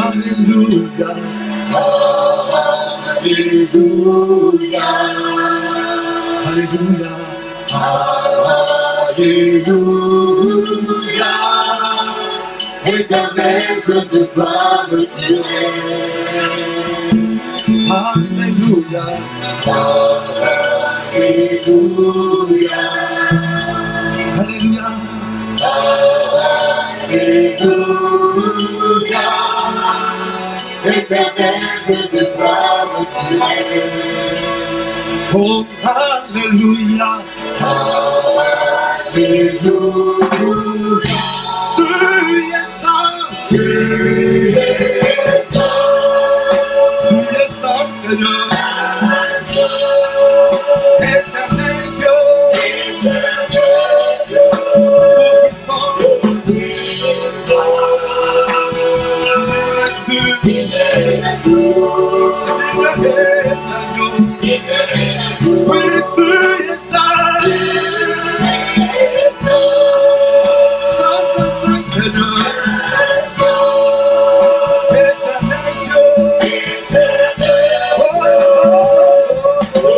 Hallelujah, hallelujah, hallelujah, hallelujah. Éternel, que de gloire tu es. Hallelujah, hallelujah, hallelujah, hallelujah. Éternel, que de gloire tu es. Oh, hallelujah, hallelujah. Tu es saint, tu es saint, Seigneur. Éternel Dieu, tout-puissant. Tu es l'agneau. Oui, tu es saint. Saint, saint, saint, Seigneur. Éternel Dieu. Oh, oh, oh, oh.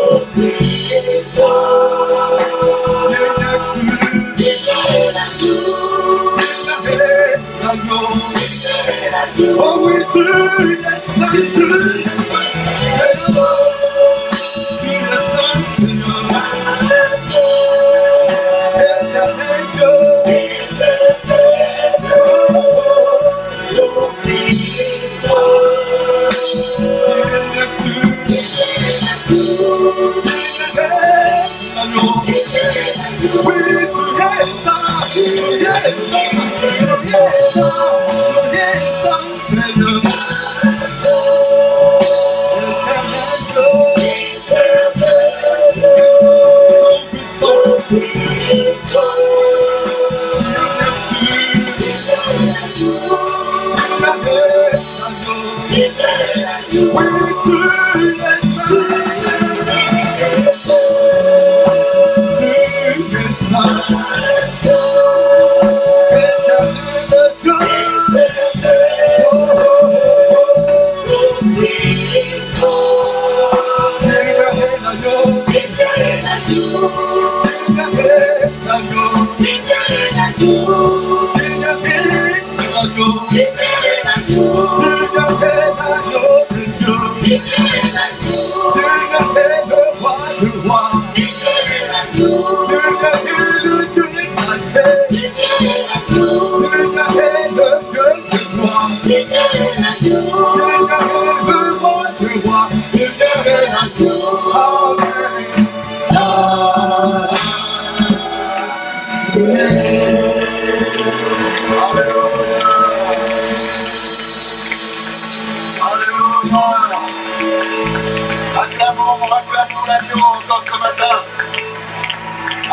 Oh oui, tu es saint, tu es saint. Tu es saint, Seigneur. Éternel Dieu.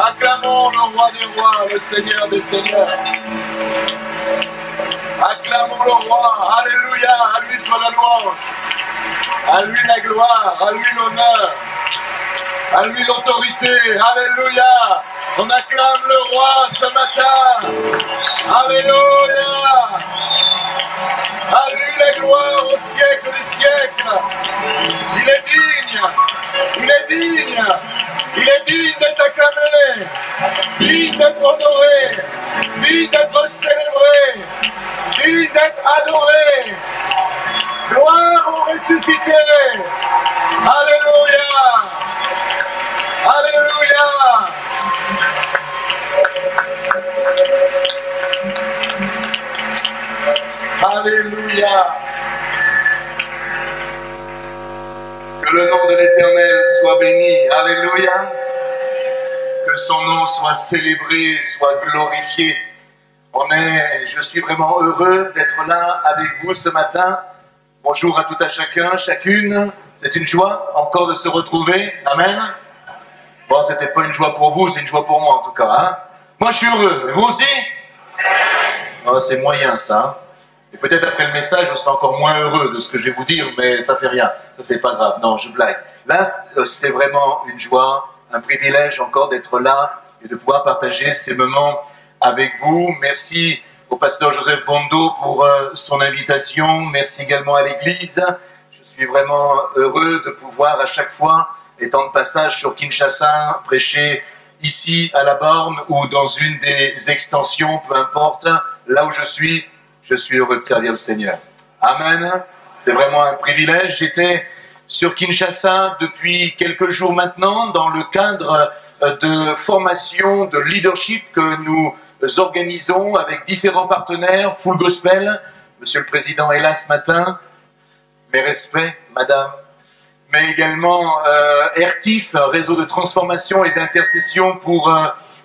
Acclamons le roi des rois, le Seigneur des seigneurs. Acclamons le roi, alléluia, à lui soit la louange, à lui la gloire, à lui l'honneur, à lui l'autorité, alléluia. On acclame le roi ce matin, alléluia. À lui la gloire au siècle des siècles. Il est digne, il est digne. Il est digne d'être acclamé, digne d'être honoré, digne d'être célébré, digne d'être adoré. Gloire au ressuscité. Alléluia. Alléluia. Alléluia. Que le nom de l'Éternel soit béni. Alléluia. Que son nom soit célébré, soit glorifié. Je suis vraiment heureux d'être là avec vous ce matin. Bonjour à tout à chacun, chacune. C'est une joie encore de se retrouver. Amen. Bon, c'était pas une joie pour vous, c'est une joie pour moi en tout cas. Hein? Moi, je suis heureux. Et vous aussi? Oh, c'est moyen ça. Et peut-être après le message, vous serez encore moins heureux de ce que je vais vous dire, mais ça fait rien. Ça, c'est pas grave. Non, je blague. Là, c'est vraiment une joie, un privilège encore d'être là et de pouvoir partager ces moments avec vous. Merci au pasteur Joseph Bondo pour son invitation. Merci également à l'Église. Je suis vraiment heureux de pouvoir à chaque fois, étant de passage sur Kinshasa, prêcher ici à la borne ou dans une des extensions, peu importe, là où je suis heureux de servir le Seigneur. Amen. C'est vraiment un privilège. J'étais sur Kinshasa depuis quelques jours maintenant dans le cadre de formation de leadership que nous organisons avec différents partenaires, Full Gospel. Monsieur le Président est là ce matin. Mes respects, Madame. Mais également RTIF, Réseau de transformation et d'intercession pour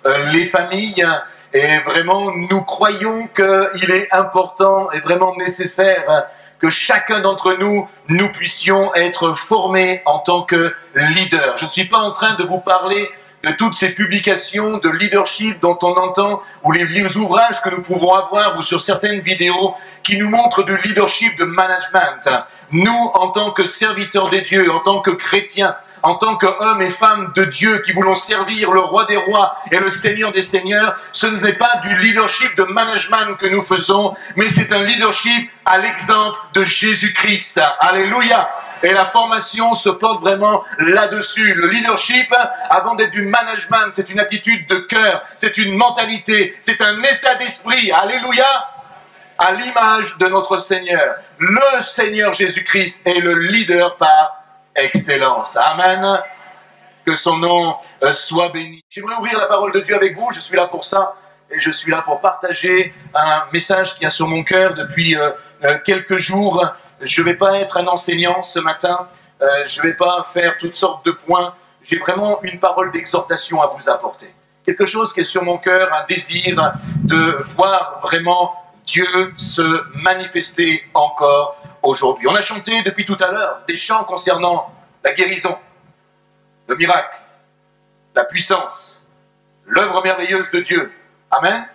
les familles. Et vraiment, nous croyons qu'il est important et vraiment nécessaire que chacun d'entre nous, nous puissions être formés en tant que leaders. Je ne suis pas en train de vous parler de toutes ces publications de leadership dont on entend, ou les ouvrages que nous pouvons avoir, ou sur certaines vidéos qui nous montrent du leadership, de management. Nous, en tant que serviteurs des dieux, en tant que chrétiens, en tant qu'hommes et femmes de Dieu qui voulons servir le roi des rois et le Seigneur des seigneurs, ce n'est pas du leadership de management que nous faisons, mais c'est un leadership à l'exemple de Jésus-Christ. Alléluia! Et la formation se porte vraiment là-dessus. Le leadership, avant d'être du management, c'est une attitude de cœur, c'est une mentalité, c'est un état d'esprit. Alléluia! À l'image de notre Seigneur. Le Seigneur Jésus-Christ est le leader par excellence. Amen. Que son nom soit béni. J'aimerais ouvrir la parole de Dieu avec vous. Je suis là pour ça. Et je suis là pour partager un message qui est sur mon cœur depuis quelques jours. Je ne vais pas être un enseignant ce matin. Je ne vais pas faire toutes sortes de points. J'ai vraiment une parole d'exhortation à vous apporter. Quelque chose qui est sur mon cœur, un désir de voir vraiment Dieu se manifester encore aujourd'hui. On a chanté depuis tout à l'heure des chants concernant la guérison, le miracle, la puissance, l'œuvre merveilleuse de Dieu. Amen.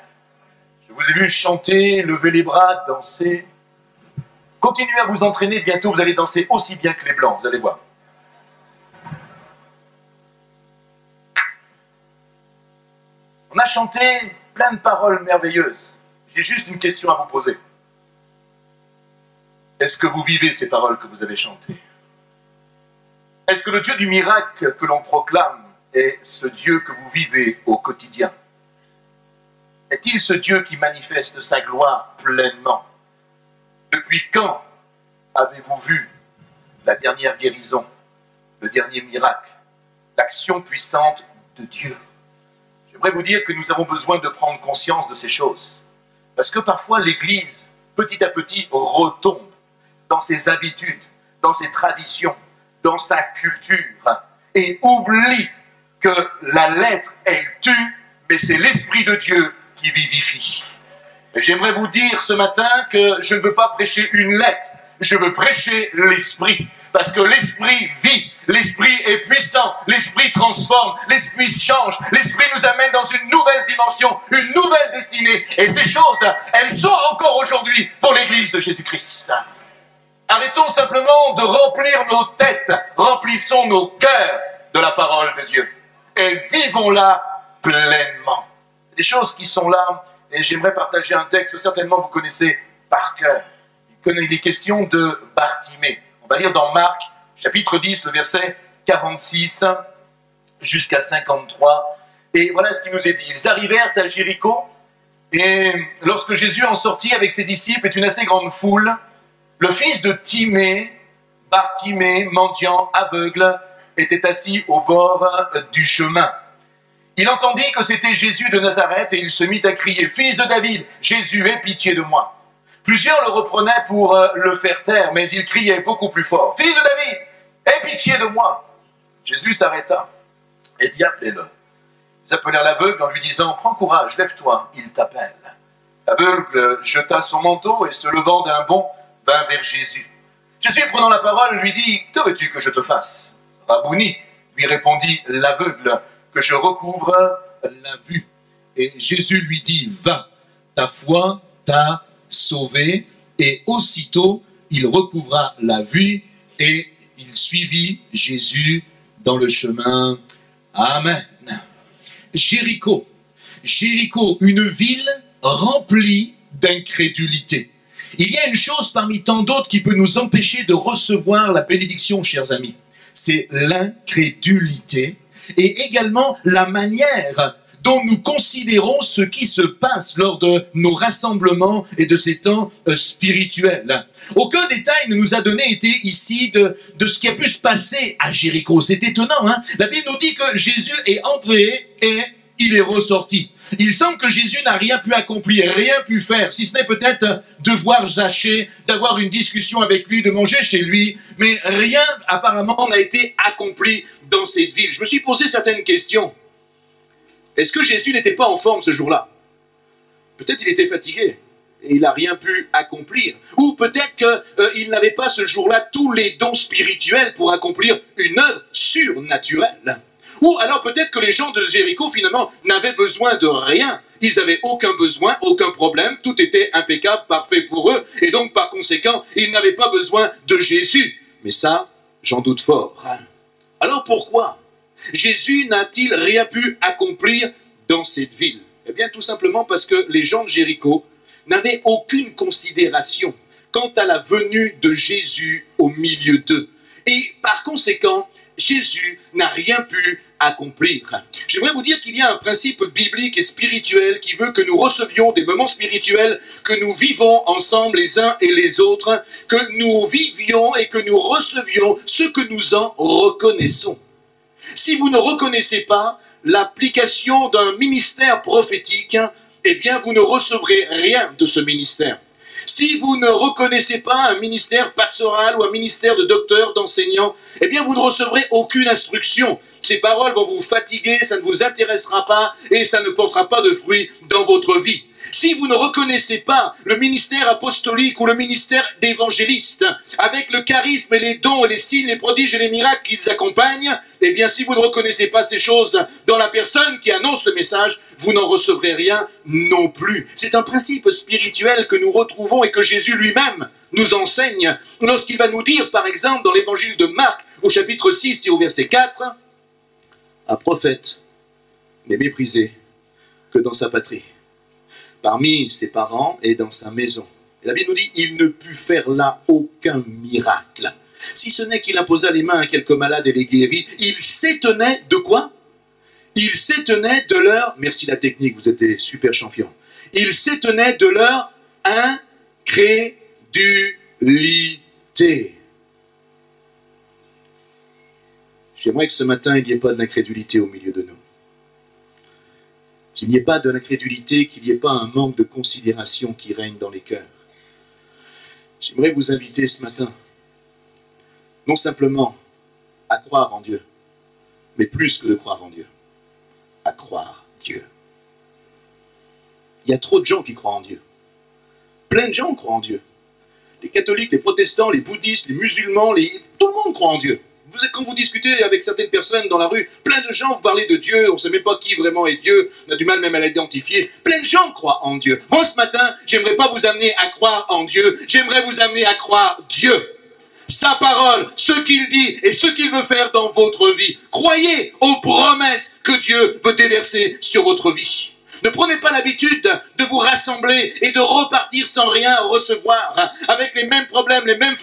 Je vous ai vu chanter, lever les bras, danser. Continuez à vous entraîner, bientôt vous allez danser aussi bien que les Blancs, vous allez voir. On a chanté plein de paroles merveilleuses. J'ai juste une question à vous poser. Est-ce que vous vivez ces paroles que vous avez chantées? Est-ce que le Dieu du miracle que l'on proclame est ce Dieu que vous vivez au quotidien? Est-il ce Dieu qui manifeste sa gloire pleinement? Depuis quand avez-vous vu la dernière guérison, le dernier miracle, l'action puissante de Dieu? J'aimerais vous dire que nous avons besoin de prendre conscience de ces choses. Parce que parfois l'Église, petit à petit, retombe dans ses habitudes, dans ses traditions, dans sa culture, et oublie que la lettre, elle tue, mais c'est l'Esprit de Dieu qui vivifie. Et j'aimerais vous dire ce matin que je ne veux pas prêcher une lettre, je veux prêcher l'Esprit. Parce que l'Esprit vit, l'Esprit est puissant, l'Esprit transforme, l'Esprit change, l'Esprit nous amène dans une nouvelle dimension, une nouvelle destinée. Et ces choses, elles sont encore aujourd'hui pour l'Église de Jésus-Christ. Arrêtons simplement de remplir nos têtes, remplissons nos cœurs de la parole de Dieu. Et vivons-la pleinement. Des choses qui sont là, et j'aimerais partager un texte que certainement vous connaissez par cœur. Il est question de Bartimée. On va lire dans Marc, chapitre 10, le verset 46 jusqu'à 53. Et voilà ce qui nous est dit. Ils arrivèrent à Jéricho, et lorsque Jésus en sortit avec ses disciples et une assez grande foule, le fils de Timée, Bartimée, mendiant, aveugle, était assis au bord du chemin. Il entendit que c'était Jésus de Nazareth et il se mit à crier « Fils de David, Jésus, aie pitié de moi !» Plusieurs le reprenaient pour le faire taire, mais il criait beaucoup plus fort « Fils de David, aie pitié de moi !» Jésus s'arrêta et dit « Appelez-le ». Ils appelèrent l'aveugle en lui disant « Prends courage, lève-toi, il t'appelle ». L'aveugle jeta son manteau et se levant d'un bond, vint vers Jésus. Jésus, prenant la parole, lui dit « Que veux-tu que je te fasse ?» « Rabouni » lui répondit l'aveugle, « que je recouvre la vue. » Et Jésus lui dit « Va, ta foi t'a sauvé, Et aussitôt, il recouvra la vue et il suivit Jésus dans le chemin. Amen. Jéricho. Jéricho, une ville remplie d'incrédulité. Il y a une chose parmi tant d'autres qui peut nous empêcher de recevoir la bénédiction, chers amis. C'est l'incrédulité et également la manière dont nous considérons ce qui se passe lors de nos rassemblements et de ces temps spirituels. Aucun détail ne nous a donné ici de ce qui a pu se passer à Jéricho. C'est étonnant, hein? La Bible nous dit que Jésus est entré et il est ressorti. Il semble que Jésus n'a rien pu accomplir, rien pu faire, si ce n'est peut-être de voir Zachée, d'avoir une discussion avec lui, de manger chez lui, mais rien apparemment n'a été accompli dans cette ville. Je me suis posé certaines questions. Est-ce que Jésus n'était pas en forme ce jour-là? Peut-être qu'il était fatigué et il n'a rien pu accomplir. Ou peut-être qu'il n'avait pas ce jour-là tous les dons spirituels pour accomplir une œuvre surnaturelle. Ou alors peut-être que les gens de Jéricho, finalement, n'avaient besoin de rien. Ils n'avaient aucun besoin, aucun problème. Tout était impeccable, parfait pour eux. Et donc, par conséquent, ils n'avaient pas besoin de Jésus. Mais ça, j'en doute fort. Alors pourquoi Jésus n'a-t-il rien pu accomplir dans cette ville? Eh bien, tout simplement parce que les gens de Jéricho n'avaient aucune considération quant à la venue de Jésus au milieu d'eux. Et par conséquent, Jésus n'a rien pu accomplir. J'aimerais vous dire qu'il y a un principe biblique et spirituel qui veut que nous recevions des moments spirituels, que nous vivons ensemble les uns et les autres, que nous vivions et que nous recevions ce que nous en reconnaissons. Si vous ne reconnaissez pas l'application d'un ministère prophétique, eh bien vous ne recevrez rien de ce ministère. Si vous ne reconnaissez pas un ministère pastoral ou un ministère de docteur, d'enseignant, eh bien vous ne recevrez aucune instruction. Ces paroles vont vous fatiguer, ça ne vous intéressera pas et ça ne portera pas de fruits dans votre vie. Si vous ne reconnaissez pas le ministère apostolique ou le ministère d'évangéliste, avec le charisme et les dons et les signes, les prodiges et les miracles qu'ils accompagnent, eh bien si vous ne reconnaissez pas ces choses dans la personne qui annonce le message, vous n'en recevrez rien non plus. C'est un principe spirituel que nous retrouvons et que Jésus lui-même nous enseigne lorsqu'il va nous dire, par exemple, dans l'évangile de Marc, au chapitre 6 et au verset 4, « Un prophète n'est méprisé que dans sa patrie, parmi ses parents et dans sa maison. » Et la Bible nous dit, il ne put faire là aucun miracle. Si ce n'est qu'il imposa les mains à quelques malades et les guérit, il s'étonnait de quoi? Il s'étonnait de leur, merci la technique, vous êtes des super champions, il s'étonnait de leur incrédulité. J'aimerais que ce matin, il n'y ait pas de l'incrédulité au milieu de nous. Qu'il n'y ait pas de l'incrédulité, qu'il n'y ait pas un manque de considération qui règne dans les cœurs. J'aimerais vous inviter ce matin, non simplement à croire en Dieu, mais plus que de croire en Dieu, à croire Dieu. Il y a trop de gens qui croient en Dieu. Plein de gens croient en Dieu. Les catholiques, les protestants, les bouddhistes, les musulmans, tout le monde croit en Dieu. Quand vous discutez avec certaines personnes dans la rue, plein de gens vous parlez de Dieu, on ne sait même pas qui vraiment est Dieu, on a du mal même à l'identifier. Plein de gens croient en Dieu. Moi ce matin, j'aimerais pas vous amener à croire en Dieu, j'aimerais vous amener à croire Dieu. Sa parole, ce qu'il dit et ce qu'il veut faire dans votre vie. Croyez aux promesses que Dieu veut déverser sur votre vie. Ne prenez pas l'habitude de vous rassembler et de repartir sans rien recevoir, avec les mêmes problèmes, les mêmes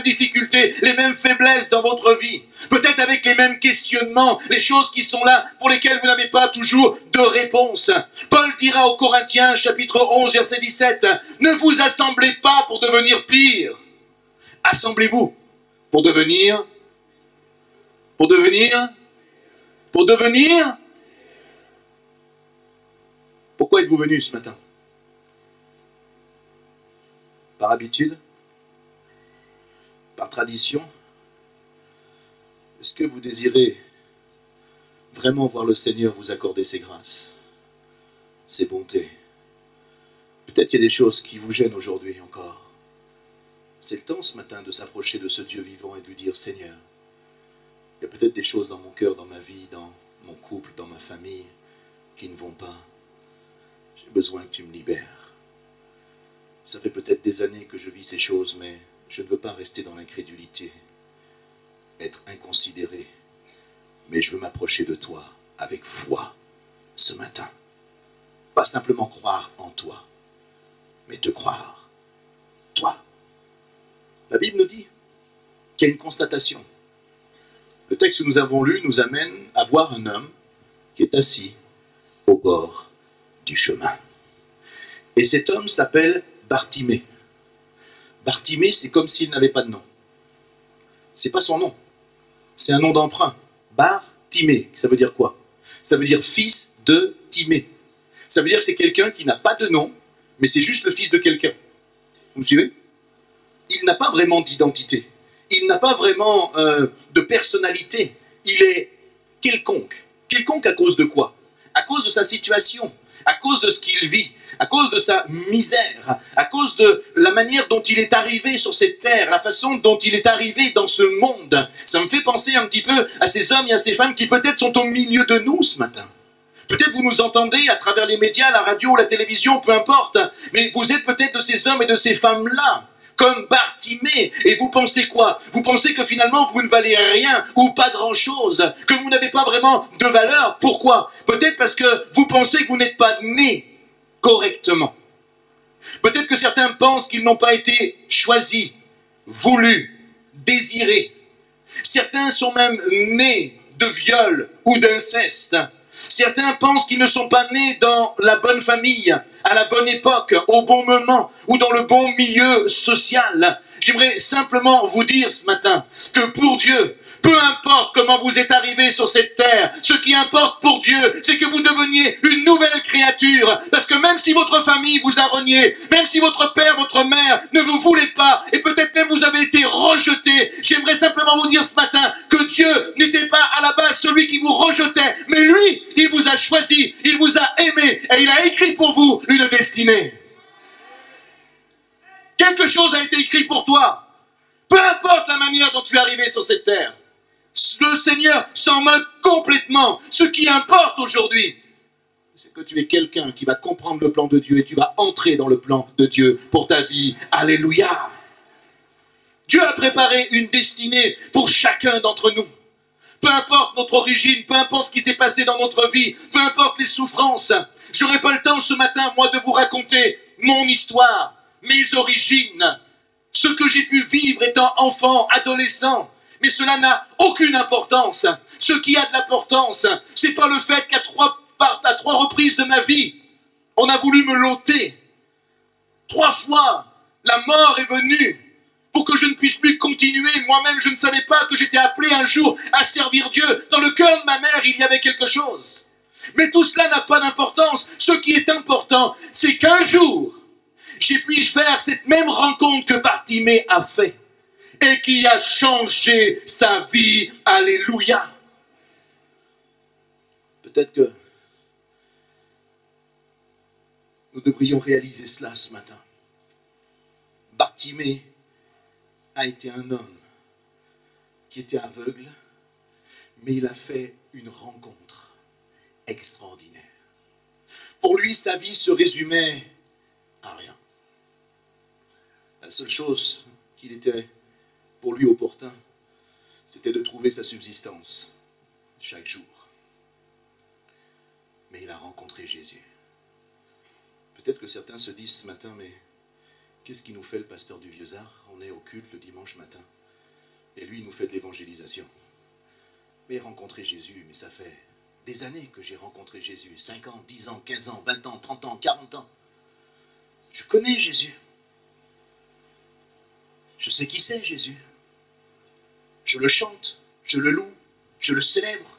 difficultés, les mêmes faiblesses dans votre vie. Peut-être avec les mêmes questionnements, les choses qui sont là, pour lesquelles vous n'avez pas toujours de réponse. Paul dira aux Corinthiens, chapitre 11, verset 17, « Ne vous assemblez pas pour devenir pire. Assemblez-vous pour devenir... Pourquoi êtes-vous venu ce matin? Par habitude? Par tradition? Est-ce que vous désirez vraiment voir le Seigneur vous accorder ses grâces, ses bontés? Peut-être qu'il y a des choses qui vous gênent aujourd'hui encore. C'est le temps ce matin de s'approcher de ce Dieu vivant et de lui dire, Seigneur, il y a peut-être des choses dans mon cœur, dans ma vie, dans mon couple, dans ma famille, qui ne vont pas. J'ai besoin que tu me libères. Ça fait peut-être des années que je vis ces choses, mais je ne veux pas rester dans l'incrédulité, être inconsidéré, mais je veux m'approcher de toi avec foi ce matin. Pas simplement croire en toi, mais te croire, toi. La Bible nous dit qu'il y a une constatation. Le texte que nous avons lu nous amène à voir un homme qui est assis au bord du chemin. Et cet homme s'appelle Bartimée. Bartimée, c'est comme s'il n'avait pas de nom. C'est pas son nom. C'est un nom d'emprunt. Bartimée, ça veut dire quoi? Ça veut dire fils de Timée. Ça veut dire que c'est quelqu'un qui n'a pas de nom, mais c'est juste le fils de quelqu'un. Vous me suivez? Il n'a pas vraiment d'identité. Il n'a pas vraiment de personnalité. Il est quelconque. Quelconque à cause de quoi? À cause de sa situation, à cause de ce qu'il vit, à cause de sa misère, à cause de la manière dont il est arrivé sur cette terre, la façon dont il est arrivé dans ce monde. Ça me fait penser un petit peu à ces hommes et à ces femmes qui peut-être sont au milieu de nous ce matin. Peut-être vous nous entendez à travers les médias, la radio, la télévision, peu importe, mais vous êtes peut-être de ces hommes et de ces femmes-là, comme Bartimée, et vous pensez quoi? Vous pensez que finalement vous ne valez rien ou pas grand-chose, que vous n'avez pas vraiment de valeur. Pourquoi? Peut-être parce que vous pensez que vous n'êtes pas né correctement. Peut-être que certains pensent qu'ils n'ont pas été choisis, voulus, désirés. Certains sont même nés de viol ou d'inceste. Certains pensent qu'ils ne sont pas nés dans la bonne famille, à la bonne époque, au bon moment ou dans le bon milieu social. J'aimerais simplement vous dire ce matin que pour Dieu, peu importe comment vous êtes arrivé sur cette terre, ce qui importe pour Dieu, c'est que vous deveniez une nouvelle créature. Parce que même si votre famille vous a renié, même si votre père, votre mère ne vous voulait pas, et peut-être même vous avez été rejeté, j'aimerais simplement vous dire ce matin que Dieu n'était pas à la base celui qui vous rejetait, mais lui, il vous a choisi, il vous a aimé, et il a écrit pour vous une destinée. Quelque chose a été écrit pour toi. Peu importe la manière dont tu es arrivé sur cette terre. Le Seigneur s'en moque complètement. Ce qui importe aujourd'hui, c'est que tu es quelqu'un qui va comprendre le plan de Dieu et tu vas entrer dans le plan de Dieu pour ta vie. Alléluia. Dieu a préparé une destinée pour chacun d'entre nous. Peu importe notre origine, peu importe ce qui s'est passé dans notre vie, peu importe les souffrances. J'aurai pas le temps ce matin, moi, de vous raconter mon histoire, mes origines, ce que j'ai pu vivre étant enfant, adolescent. Mais cela n'a aucune importance. Ce qui a de l'importance, c'est pas le fait qu'à trois reprises de ma vie, on a voulu me l'ôter. 3 fois, la mort est venue pour que je ne puisse plus continuer. Moi-même, je ne savais pas que j'étais appelé un jour à servir Dieu. Dans le cœur de ma mère, il y avait quelque chose. Mais tout cela n'a pas d'importance. Ce qui est important, c'est qu'un jour, j'ai pu faire cette même rencontre que Bartimée a fait et qui a changé sa vie. Alléluia. Peut-être que nous devrions réaliser cela ce matin. Bartimée a été un homme qui était aveugle, mais il a fait une rencontre extraordinaire. Pour lui, sa vie se résumait à rien. La seule chose qu'il était pour lui opportun, c'était de trouver sa subsistance chaque jour. Mais il a rencontré Jésus. Peut-être que certains se disent ce matin, mais qu'est-ce qui nous fait le pasteur du Vieux-Art? On est au culte le dimanche matin. Et lui, il nous fait de l'évangélisation. Mais rencontrer Jésus, mais ça fait des années que j'ai rencontré Jésus. 5 ans, 10 ans, 15 ans, 20 ans, 30 ans, 40 ans. Je connais Jésus. Je sais qui c'est, Jésus. Je le chante, je le loue, je le célèbre.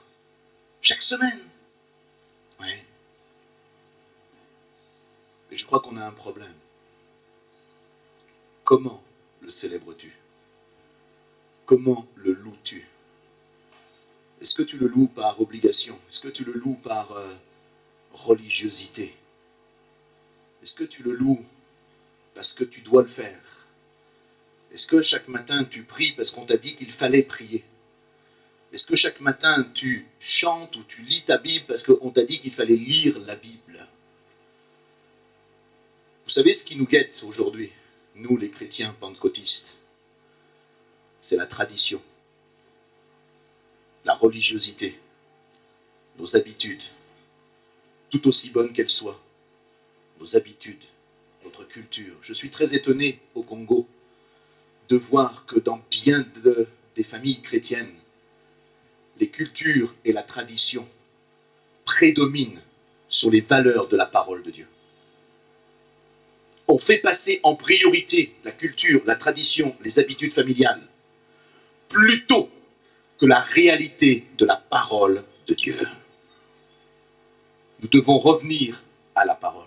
Chaque semaine. Oui. Mais je crois qu'on a un problème. Comment le célèbres-tu? Comment le loues-tu? Est-ce que tu le loues par obligation? Est-ce que tu le loues par religiosité? Est-ce que tu le loues parce que tu dois le faire? Est-ce que chaque matin tu pries parce qu'on t'a dit qu'il fallait prier? Est-ce que chaque matin tu chantes ou tu lis ta Bible parce qu'on t'a dit qu'il fallait lire la Bible? Vous savez ce qui nous guette aujourd'hui, nous les chrétiens pentecôtistes? C'est la tradition, la religiosité, nos habitudes, tout aussi bonnes qu'elles soient, nos habitudes, notre culture. Je suis très étonné au Congo de voir que dans bien des familles chrétiennes, les cultures et la tradition prédominent sur les valeurs de la parole de Dieu. On fait passer en priorité la culture, la tradition, les habitudes familiales, plutôt que la réalité de la parole de Dieu. Nous devons revenir à la parole.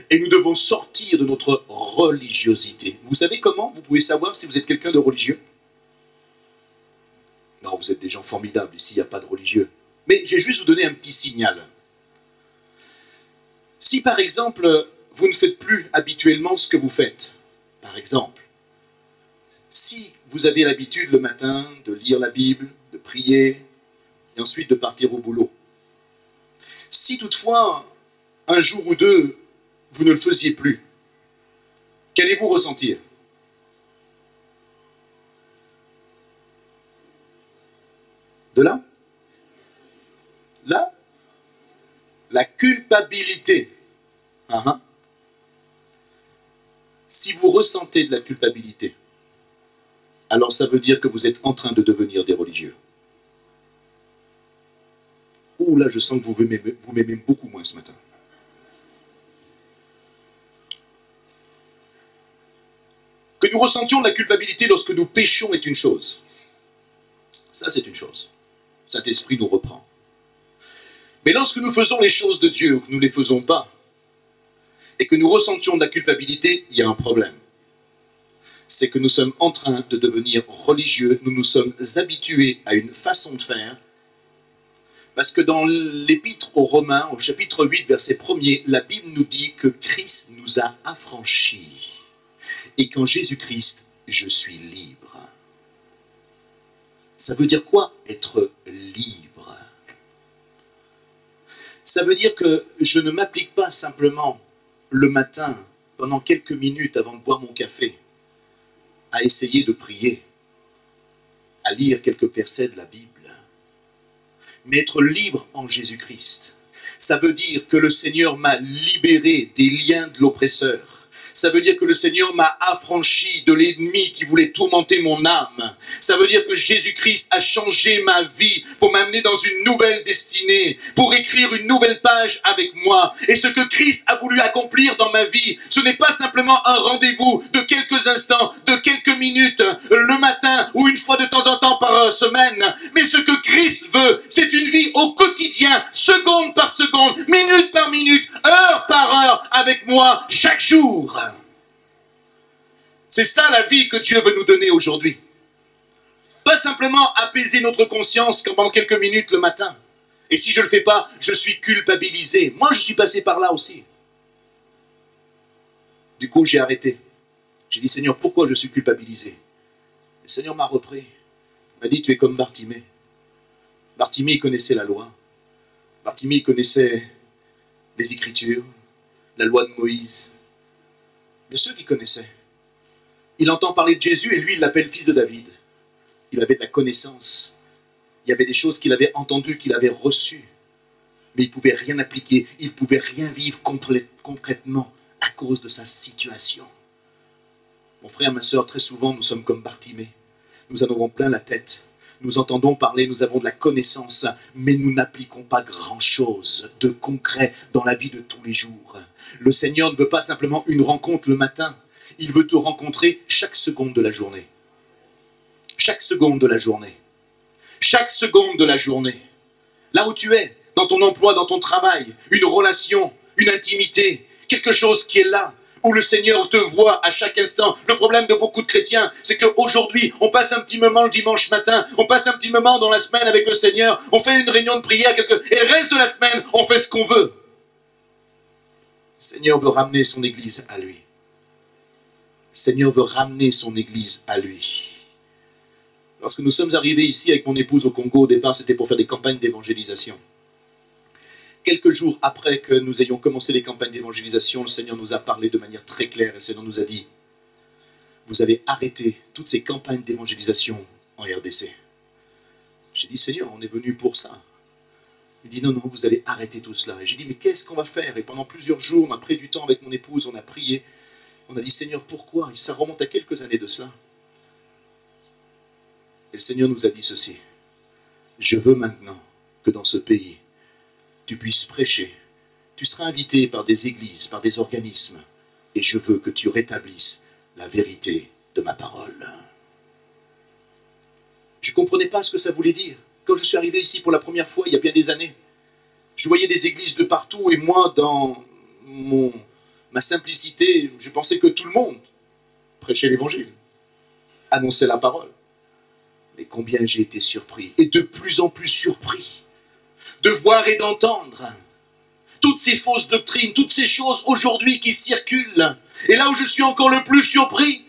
Et nous devons sortir de notre religiosité. Vous savez comment vous pouvez savoir si vous êtes quelqu'un de religieux? Non, vous êtes des gens formidables, ici il n'y a pas de religieux. Mais je vais juste vous donner un petit signal. Si par exemple, vous ne faites plus habituellement ce que vous faites, par exemple, si vous avez l'habitude le matin de lire la Bible, de prier, et ensuite de partir au boulot, si toutefois, un jour ou deux, vous ne le faisiez plus, qu'allez-vous ressentir? De là? Là? La culpabilité. Si vous ressentez de la culpabilité, alors ça veut dire que vous êtes en train de devenir des religieux. Ouh là, je sens que vous m'aimez beaucoup moins ce matin. Que nous ressentions de la culpabilité lorsque nous péchons est une chose. Ça, c'est une chose. Saint-Esprit nous reprend. Mais lorsque nous faisons les choses de Dieu ou que nous ne les faisons pas, et que nous ressentions de la culpabilité, il y a un problème. C'est que nous sommes en train de devenir religieux, nous nous sommes habitués à une façon de faire, parce que dans l'épître aux Romains, au chapitre 8, verset 1er, la Bible nous dit que Christ nous a affranchis. Et qu'en Jésus-Christ, je suis libre. Ça veut dire quoi, être libre? Ça veut dire que je ne m'applique pas simplement le matin, pendant quelques minutes avant de boire mon café, à essayer de prier, à lire quelques versets de la Bible. Mais être libre en Jésus-Christ, ça veut dire que le Seigneur m'a libéré des liens de l'oppresseur. Ça veut dire que le Seigneur m'a affranchi de l'ennemi qui voulait tourmenter mon âme. Ça veut dire que Jésus-Christ a changé ma vie pour m'amener dans une nouvelle destinée, pour écrire une nouvelle page avec moi. Et ce que Christ a voulu accomplir dans ma vie, ce n'est pas simplement un rendez-vous de quelques instants, de quelques minutes, le matin ou une fois de temps en temps par semaine. Mais ce que Christ veut, c'est une vie au quotidien, seconde par seconde, minute par minute, heure par heure, avec moi, chaque jour. C'est ça la vie que Dieu veut nous donner aujourd'hui. Pas simplement apaiser notre conscience pendant quelques minutes le matin. Et si je ne le fais pas, je suis culpabilisé. Moi, je suis passé par là aussi. Du coup, j'ai arrêté. J'ai dit, Seigneur, pourquoi je suis culpabilisé? Le Seigneur m'a repris. Il m'a dit, tu es comme Bartimée. Bartimée, il connaissait la loi. Bartimée, il connaissait les Écritures, la loi de Moïse. Mais ceux qui connaissaient, il entend parler de Jésus et lui, il l'appelle fils de David. Il avait de la connaissance. Il y avait des choses qu'il avait entendues, qu'il avait reçues. Mais il ne pouvait rien appliquer. Il ne pouvait rien vivre concrètement à cause de sa situation. Mon frère, ma soeur, très souvent, nous sommes comme Bartimée. Nous en avons plein la tête. Nous entendons parler, nous avons de la connaissance, mais nous n'appliquons pas grand-chose de concret dans la vie de tous les jours. Le Seigneur ne veut pas simplement une rencontre le matin. Il veut te rencontrer chaque seconde de la journée. Chaque seconde de la journée. Chaque seconde de la journée. Là où tu es, dans ton emploi, dans ton travail, une relation, une intimité, quelque chose qui est là, où le Seigneur te voit à chaque instant. Le problème de beaucoup de chrétiens, c'est qu'aujourd'hui, on passe un petit moment le dimanche matin, on passe un petit moment dans la semaine avec le Seigneur, on fait une réunion de prière, et le reste de la semaine, on fait ce qu'on veut. Le Seigneur veut ramener son Église à lui. Le Seigneur veut ramener son Église à lui. Lorsque nous sommes arrivés ici avec mon épouse au Congo, au départ, c'était pour faire des campagnes d'évangélisation. quelques jours après que nous ayons commencé les campagnes d'évangélisation, le Seigneur nous a parlé de manière très claire et le Seigneur nous a dit, vous allez arrêter toutes ces campagnes d'évangélisation en RDC. J'ai dit, Seigneur, on est venu pour ça. Il dit, non, non, vous allez arrêter tout cela. Et j'ai dit, mais qu'est-ce qu'on va faire? Et pendant plusieurs jours, on a pris du temps avec mon épouse, on a prié. On a dit, Seigneur, pourquoi? Et ça remonte à quelques années de cela. Et le Seigneur nous a dit ceci. Je veux maintenant que dans ce pays, tu puisses prêcher. Tu seras invité par des églises, par des organismes. Et je veux que tu rétablisses la vérité de ma parole. Je ne comprenais pas ce que ça voulait dire. Quand je suis arrivé ici pour la première fois, il y a bien des années, je voyais des églises de partout et moi, dans ma simplicité, je pensais que tout le monde prêchait l'évangile, annonçait la parole. Mais combien j'ai été surpris, et de plus en plus surpris, de voir et d'entendre toutes ces fausses doctrines, toutes ces choses aujourd'hui qui circulent. Et là où je suis encore le plus surpris,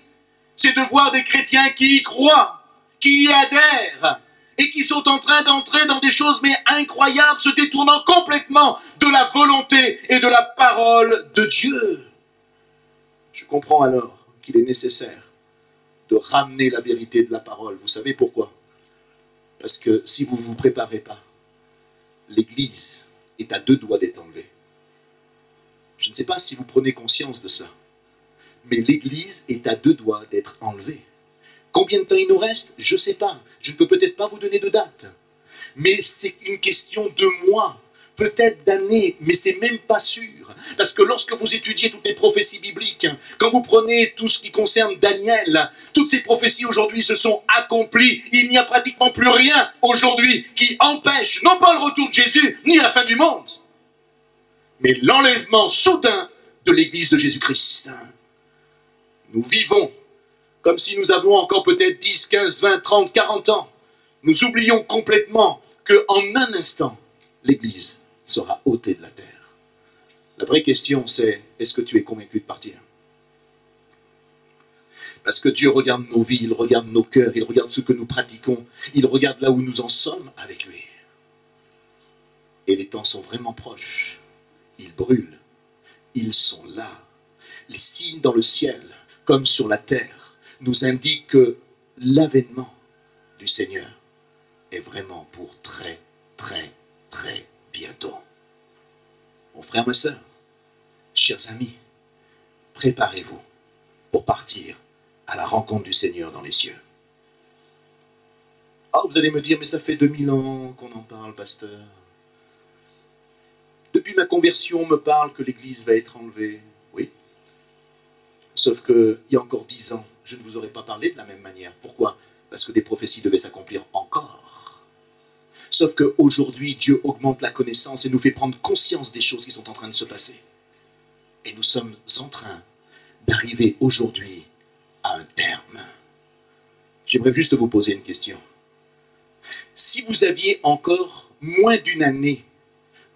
c'est de voir des chrétiens qui y croient, qui y adhèrent, et qui sont en train d'entrer dans des choses mais incroyables, se détournant complètement de la volonté et de la parole de Dieu. Je comprends alors qu'il est nécessaire de ramener la vérité de la parole. Vous savez pourquoi? Parce que si vous ne vous préparez pas, l'Église est à deux doigts d'être enlevée. Je ne sais pas si vous prenez conscience de cela, mais l'Église est à deux doigts d'être enlevée. Combien de temps il nous reste? Je ne sais pas. Je ne peux peut-être pas vous donner de date. Mais c'est une question de mois, peut-être d'années, mais c'est même pas sûr. Parce que lorsque vous étudiez toutes les prophéties bibliques, quand vous prenez tout ce qui concerne Daniel, toutes ces prophéties aujourd'hui se sont accomplies. Il n'y a pratiquement plus rien aujourd'hui qui empêche, non pas le retour de Jésus, ni la fin du monde, mais l'enlèvement soudain de l'Église de Jésus-Christ. Nous vivons comme si nous avions encore peut-être 10, 15, 20, 30, 40 ans. Nous oublions complètement qu'en un instant, l'Église sera ôtée de la terre. La vraie question, c'est, est-ce que tu es convaincu de partir? Parce que Dieu regarde nos vies, il regarde nos cœurs, il regarde ce que nous pratiquons, il regarde là où nous en sommes avec lui. Et les temps sont vraiment proches. Ils brûlent. Ils sont là. Les signes dans le ciel, comme sur la terre, nous indique que l'avènement du Seigneur est vraiment pour très, très, très bientôt. Mon frère, ma soeur, chers amis, préparez-vous pour partir à la rencontre du Seigneur dans les cieux. Ah, vous allez me dire, mais ça fait 2000 ans qu'on en parle, pasteur. Depuis ma conversion, on me parle que l'Église va être enlevée. Oui. Sauf qu'il y a encore 10 ans, je ne vous aurais pas parlé de la même manière. Pourquoi? Parce que des prophéties devaient s'accomplir encore. Sauf qu'aujourd'hui, Dieu augmente la connaissance et nous fait prendre conscience des choses qui sont en train de se passer. Et nous sommes en train d'arriver aujourd'hui à un terme. J'aimerais juste vous poser une question. Si vous aviez encore moins d'une année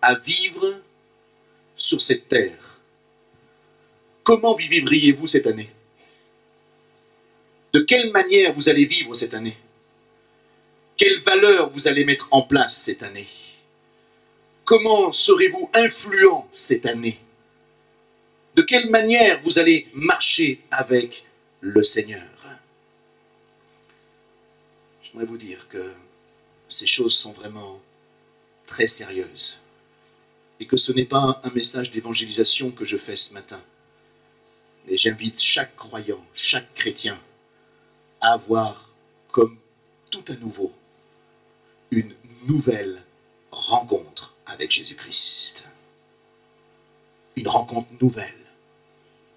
à vivre sur cette terre, comment vivriez-vous cette année? De quelle manière vous allez vivre cette année? Quelles valeurs vous allez mettre en place cette année? Comment serez-vous influent cette année? De quelle manière vous allez marcher avec le Seigneur? J'aimerais vous dire que ces choses sont vraiment très sérieuses et que ce n'est pas un message d'évangélisation que je fais ce matin. Mais j'invite chaque croyant, chaque chrétien à avoir comme tout à nouveau une nouvelle rencontre avec Jésus-Christ. Une rencontre nouvelle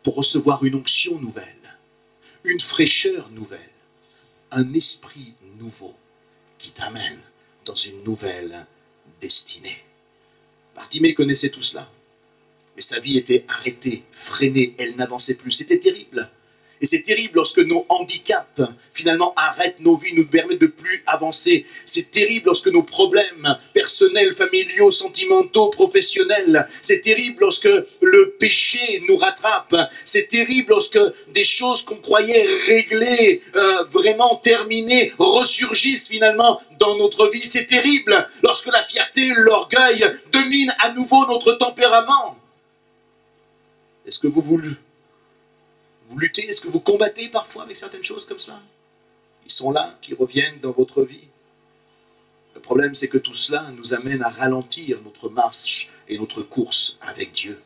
pour recevoir une onction nouvelle, une fraîcheur nouvelle, un esprit nouveau qui t'amène dans une nouvelle destinée. Bartimée connaissait tout cela, mais sa vie était arrêtée, freinée, elle n'avançait plus. C'était terrible. Et c'est terrible lorsque nos handicaps, finalement, arrêtent nos vies, nous permettent de plus avancer. C'est terrible lorsque nos problèmes personnels, familiaux, sentimentaux, professionnels, c'est terrible lorsque le péché nous rattrape. C'est terrible lorsque des choses qu'on croyait réglées, vraiment terminées, ressurgissent finalement dans notre vie. C'est terrible lorsque la fierté, l'orgueil dominent à nouveau notre tempérament. Est-ce que vous luttez? Est-ce que vous combattez parfois avec certaines choses comme ça? Ils sont là, qui reviennent dans votre vie. Le problème, c'est que tout cela nous amène à ralentir notre marche et notre course avec Dieu.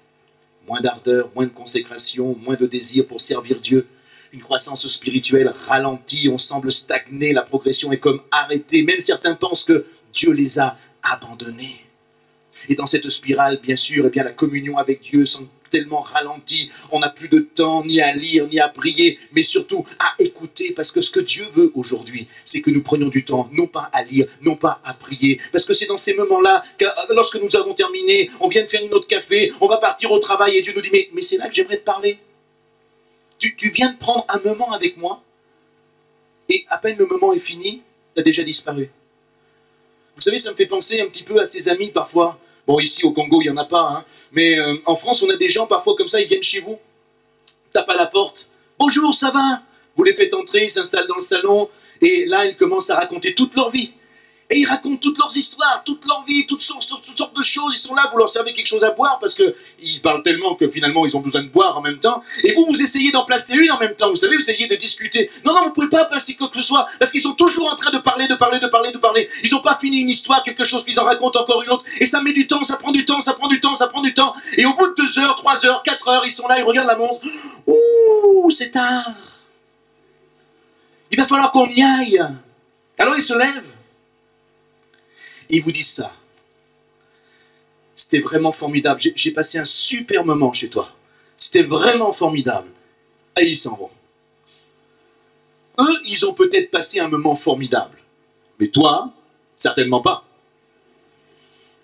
Moins d'ardeur, moins de consécration, moins de désir pour servir Dieu. Une croissance spirituelle ralentie, on semble stagner, la progression est comme arrêtée. Même certains pensent que Dieu les a abandonnés. Et dans cette spirale, bien sûr, eh bien, la communion avec Dieu semble tellement ralenti, on n'a plus de temps ni à lire, ni à prier, mais surtout à écouter, parce que ce que Dieu veut aujourd'hui, c'est que nous prenions du temps, non pas à lire, non pas à prier, parce que c'est dans ces moments-là, que lorsque nous avons terminé, on vient de faire notre café, on va partir au travail, et Dieu nous dit, mais c'est là que j'aimerais te parler. Tu viens de prendre un moment avec moi, et à peine le moment est fini, tu as déjà disparu. Vous savez, ça me fait penser un petit peu à ses amis parfois. Bon, ici au Congo, il n'y en a pas, hein. Mais en France, on a des gens parfois comme ça, ils viennent chez vous, tapent à la porte. Bonjour, ça va? Vous les faites entrer, ils s'installent dans le salon, et là, ils commencent à raconter toute leur vie. Et ils racontent toutes leurs histoires, toute leur vie, toutes sortes de choses. Ils sont là, vous leur servez quelque chose à boire, parce qu'ils parlent tellement que finalement, ils ont besoin de boire en même temps. Et vous essayez d'en placer une en même temps, vous savez, vous essayez de discuter. Non, vous ne pouvez pas placer quoi que ce soit, parce qu'ils sont toujours en train de parler. Ils n'ont pas fini une histoire, quelque chose, puis ils en racontent encore une autre. Et ça met du temps, ça prend du temps. Et au bout de 2 heures, 3 heures, 4 heures, ils sont là, ils regardent la montre. Ouh, c'est tard. Il va falloir qu'on y aille. Alors ils se lèvent. Et ils vous disent ça. C'était vraiment formidable. J'ai passé un super moment chez toi. C'était vraiment formidable. Et ils s'en vont. Eux, ils ont peut-être passé un moment formidable. Mais toi, certainement pas.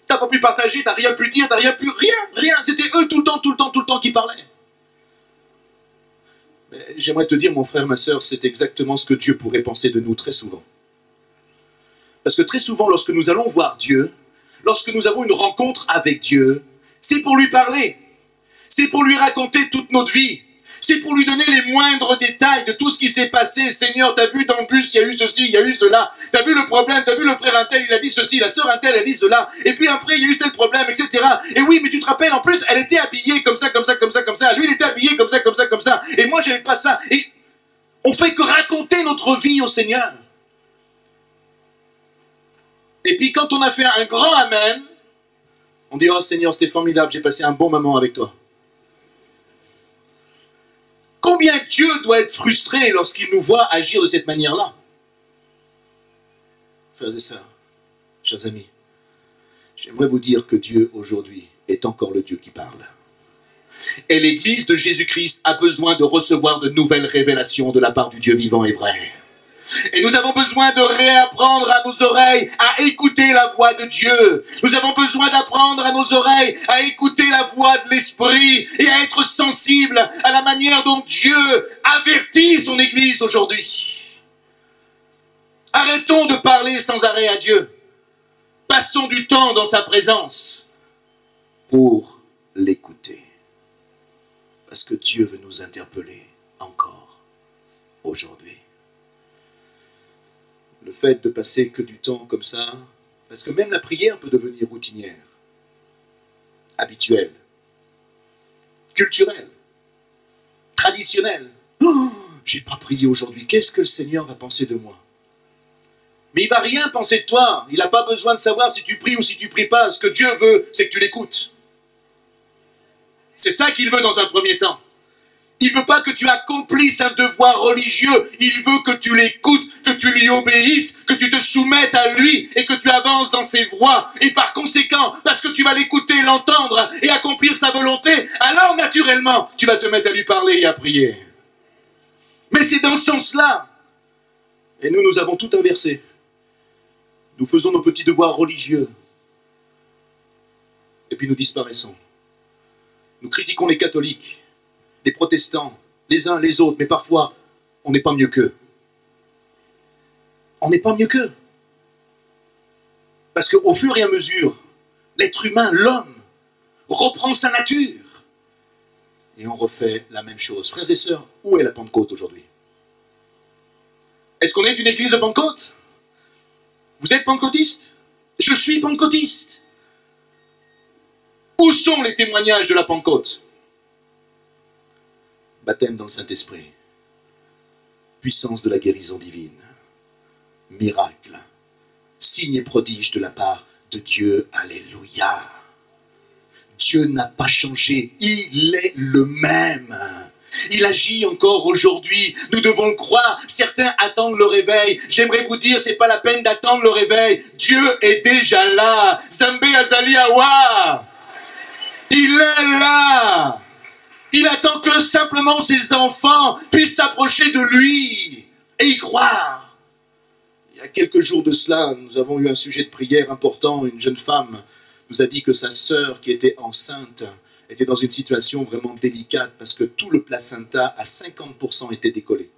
T'as pas pu partager, t'as rien pu dire, rien. C'était eux tout le temps qui parlaient. J'aimerais te dire, mon frère, ma sœur, c'est exactement ce que Dieu pourrait penser de nous très souvent. Parce que très souvent, lorsque nous allons voir Dieu, lorsque nous avons une rencontre avec Dieu, c'est pour lui parler. C'est pour lui raconter toute notre vie. C'est pour lui donner les moindres détails de tout ce qui s'est passé. Seigneur, t'as vu dans le bus, il y a eu ceci, il y a eu cela. T'as vu le problème, t'as vu le frère untel, il a dit ceci, la sœur untel, elle a dit cela. Et puis après, il y a eu tel problème, etc. Et oui, mais tu te rappelles, en plus, elle était habillée comme ça. Lui, il était habillé comme ça. Et moi, j'avais pas ça. Et on fait que raconter notre vie au Seigneur. Et puis quand on a fait un grand amen, on dit « Oh Seigneur, c'était formidable, j'ai passé un bon moment avec toi. » Combien Dieu doit être frustré lorsqu'il nous voit agir de cette manière-là? Frères et sœurs, chers amis, j'aimerais vous dire que Dieu aujourd'hui est encore le Dieu qui parle. Et l'Église de Jésus-Christ a besoin de recevoir de nouvelles révélations de la part du Dieu vivant et vrai. Et nous avons besoin de réapprendre à nos oreilles à écouter la voix de Dieu. Nous avons besoin d'apprendre à nos oreilles à écouter la voix de l'Esprit et à être sensibles à la manière dont Dieu avertit son Église aujourd'hui. Arrêtons de parler sans arrêt à Dieu. Passons du temps dans sa présence pour l'écouter. Parce que Dieu veut nous interpeller encore aujourd'hui. Le fait de passer que du temps comme ça, parce que même la prière peut devenir routinière, habituelle, culturelle, traditionnelle. Oh, j'ai pas prié aujourd'hui, qu'est-ce que le Seigneur va penser de moi? Mais il va rien penser de toi, il n'a pas besoin de savoir si tu pries ou si tu pries pas. Ce que Dieu veut, c'est que tu l'écoutes. C'est ça qu'il veut dans un premier temps. Il ne veut pas que tu accomplisses un devoir religieux. Il veut que tu l'écoutes, que tu lui obéisses, que tu te soumettes à lui et que tu avances dans ses voies. Et par conséquent, parce que tu vas l'écouter, l'entendre et accomplir sa volonté, alors naturellement, tu vas te mettre à lui parler et à prier. Mais c'est dans ce sens-là. Et nous avons tout inversé. Nous faisons nos petits devoirs religieux. Et puis nous disparaissons. Nous critiquons les catholiques, les protestants, les uns les autres, mais parfois, on n'est pas mieux qu'eux. On n'est pas mieux qu'eux. Parce qu'au fur et à mesure, l'être humain, l'homme, reprend sa nature. Et on refait la même chose. Frères et sœurs, où est la Pentecôte aujourd'hui? Est-ce qu'on est une église de Pentecôte? Vous êtes pentecôtiste? Je suis pentecôtiste. Où sont les témoignages de la Pentecôte? Baptême dans le Saint-Esprit, puissance de la guérison divine, miracle, signe et prodige de la part de Dieu. Alléluia. Dieu n'a pas changé, il est le même. Il agit encore aujourd'hui, nous devons le croire. Certains attendent le réveil. J'aimerais vous dire, c'est pas la peine d'attendre le réveil. Dieu est déjà là. Zambé Azali Awa. Il est là. Il attend que simplement ses enfants puissent s'approcher de lui et y croire. Il y a quelques jours de cela, nous avons eu un sujet de prière important. Une jeune femme nous a dit que sa sœur, qui était enceinte, était dans une situation vraiment délicate parce que tout le placenta à 50% était décollé.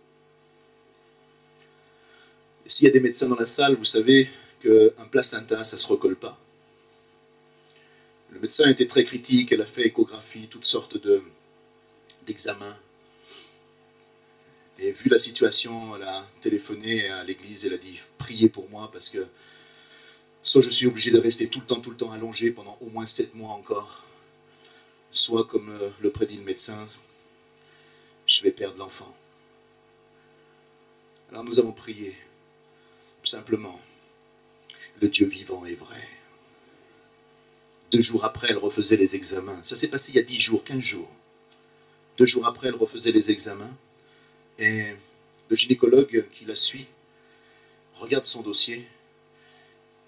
S'il y a des médecins dans la salle, vous savez qu'un placenta, ça ne se recolle pas. Le médecin était très critique, elle a fait échographie, toutes sortes d'examens. Et vu la situation, elle a téléphoné à l'église, elle a dit « Priez pour moi parce que soit je suis obligé de rester tout le temps allongé pendant au moins 7 mois encore, soit comme le prédit le médecin, je vais perdre l'enfant. » Alors nous avons prié, simplement, le Dieu vivant est vrai. 2 jours après, elle refaisait les examens. Ça s'est passé il y a 10 jours, 15 jours. 2 jours après, elle refaisait les examens. Et le gynécologue qui la suit regarde son dossier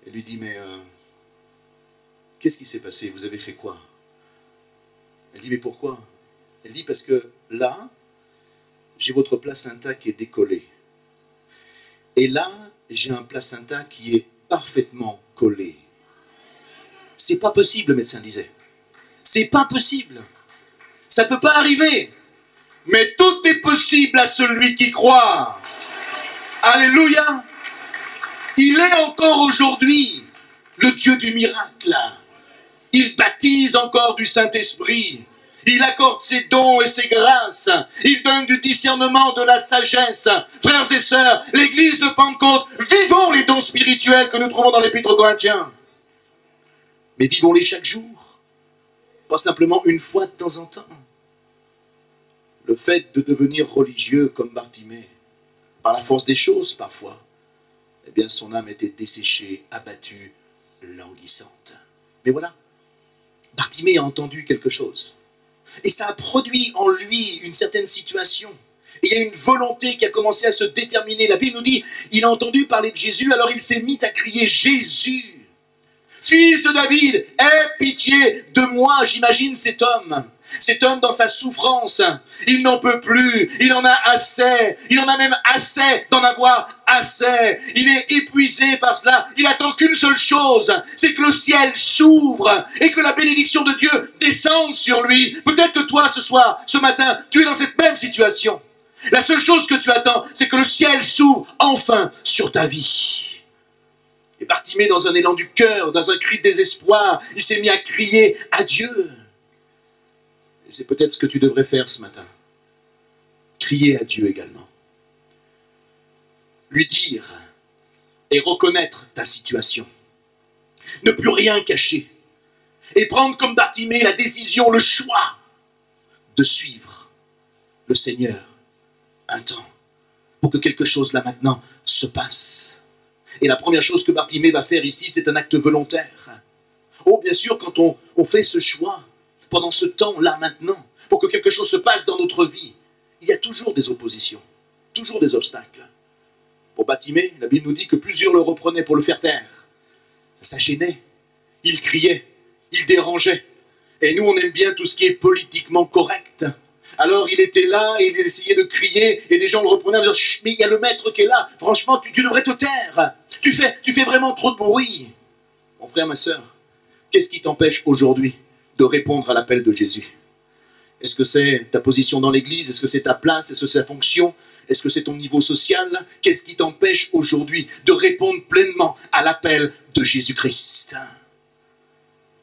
et lui dit « Mais qu'est-ce qui s'est passé? Vous avez fait quoi ?» Elle dit « Mais pourquoi ?» Elle dit « Parce que là, j'ai votre placenta qui est décollé. Et là, j'ai un placenta qui est parfaitement collé. » C'est pas possible, le médecin disait. C'est pas possible. Ça peut pas arriver. Mais tout est possible à celui qui croit. Alléluia. Il est encore aujourd'hui le Dieu du miracle. Il baptise encore du Saint-Esprit. Il accorde ses dons et ses grâces. Il donne du discernement, de la sagesse. Frères et sœurs, l'église de Pentecôte, vivons les dons spirituels que nous trouvons dans l'Épître aux Corinthiens. Mais vivons-les chaque jour, pas simplement une fois de temps en temps. Le fait de devenir religieux comme Bartimée, par la force des choses parfois, eh bien son âme était desséchée, abattue, languissante. Mais voilà, Bartimée a entendu quelque chose. Et ça a produit en lui une certaine situation. Et il y a une volonté qui a commencé à se déterminer. La Bible nous dit, il a entendu parler de Jésus, alors il s'est mis à crier « Jésus !» Fils de David, aie pitié de moi. J'imagine cet homme dans sa souffrance, il n'en peut plus, il en a assez, il en a même assez d'en avoir assez, il est épuisé par cela, il attend qu'une seule chose, c'est que le ciel s'ouvre et que la bénédiction de Dieu descende sur lui. Peut-être que toi ce soir, ce matin, tu es dans cette même situation. La seule chose que tu attends, c'est que le ciel s'ouvre enfin sur ta vie. Et Bartimée, dans un élan du cœur, dans un cri de désespoir, il s'est mis à crier à Dieu. Et c'est peut-être ce que tu devrais faire ce matin. Crier à Dieu également. Lui dire et reconnaître ta situation. Ne plus rien cacher. Et prendre comme Bartimée la décision, le choix de suivre le Seigneur un temps pour que quelque chose là maintenant se passe. Et la première chose que Bartimée va faire ici, c'est un acte volontaire. Oh, bien sûr, quand on fait ce choix, pendant ce temps-là maintenant, pour que quelque chose se passe dans notre vie, il y a toujours des oppositions, toujours des obstacles. Pour Bartimée, la Bible nous dit que plusieurs le reprenaient pour le faire taire. Ça gênait, il criait, il dérangeait. Et nous, on aime bien tout ce qui est politiquement correct. Alors il était là, il essayait de crier, et des gens le reprenaient en disant « Chut, mais il y a le maître qui est là, franchement, tu devrais te taire, tu fais vraiment trop de bruit. » Mon frère, ma sœur, qu'est-ce qui t'empêche aujourd'hui de répondre à l'appel de Jésus? Est-ce que c'est ta position dans l'église? Est-ce que c'est ta place? Est-ce que c'est ta fonction? Est-ce que c'est ton niveau social? Qu'est-ce qui t'empêche aujourd'hui de répondre pleinement à l'appel de Jésus-Christ?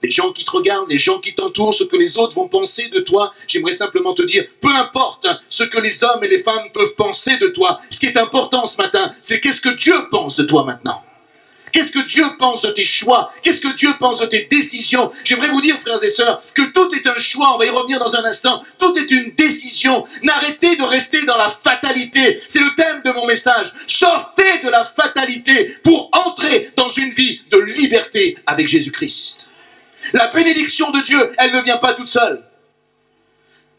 Les gens qui te regardent, les gens qui t'entourent, ce que les autres vont penser de toi, j'aimerais simplement te dire, peu importe ce que les hommes et les femmes peuvent penser de toi, ce qui est important ce matin, c'est qu'est-ce que Dieu pense de toi maintenant? Qu'est-ce que Dieu pense de tes choix? Qu'est-ce que Dieu pense de tes décisions? J'aimerais vous dire, frères et sœurs, que tout est un choix, on va y revenir dans un instant, tout est une décision. N'arrêtez de rester dans la fatalité, c'est le thème de mon message. Sortez de la fatalité pour entrer dans une vie de liberté avec Jésus-Christ. La bénédiction de Dieu, elle ne vient pas toute seule.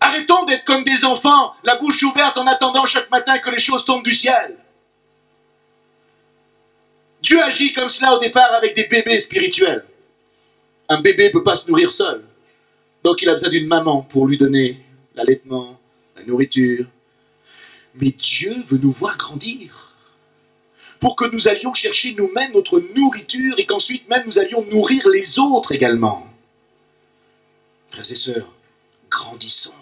Arrêtons d'être comme des enfants, la bouche ouverte en attendant chaque matin que les choses tombent du ciel. Dieu agit comme cela au départ avec des bébés spirituels. Un bébé ne peut pas se nourrir seul. Donc il a besoin d'une maman pour lui donner l'allaitement, la nourriture. Mais Dieu veut nous voir grandir. Pour que nous allions chercher nous-mêmes notre nourriture et qu'ensuite même nous allions nourrir les autres également. Frères et sœurs, grandissons.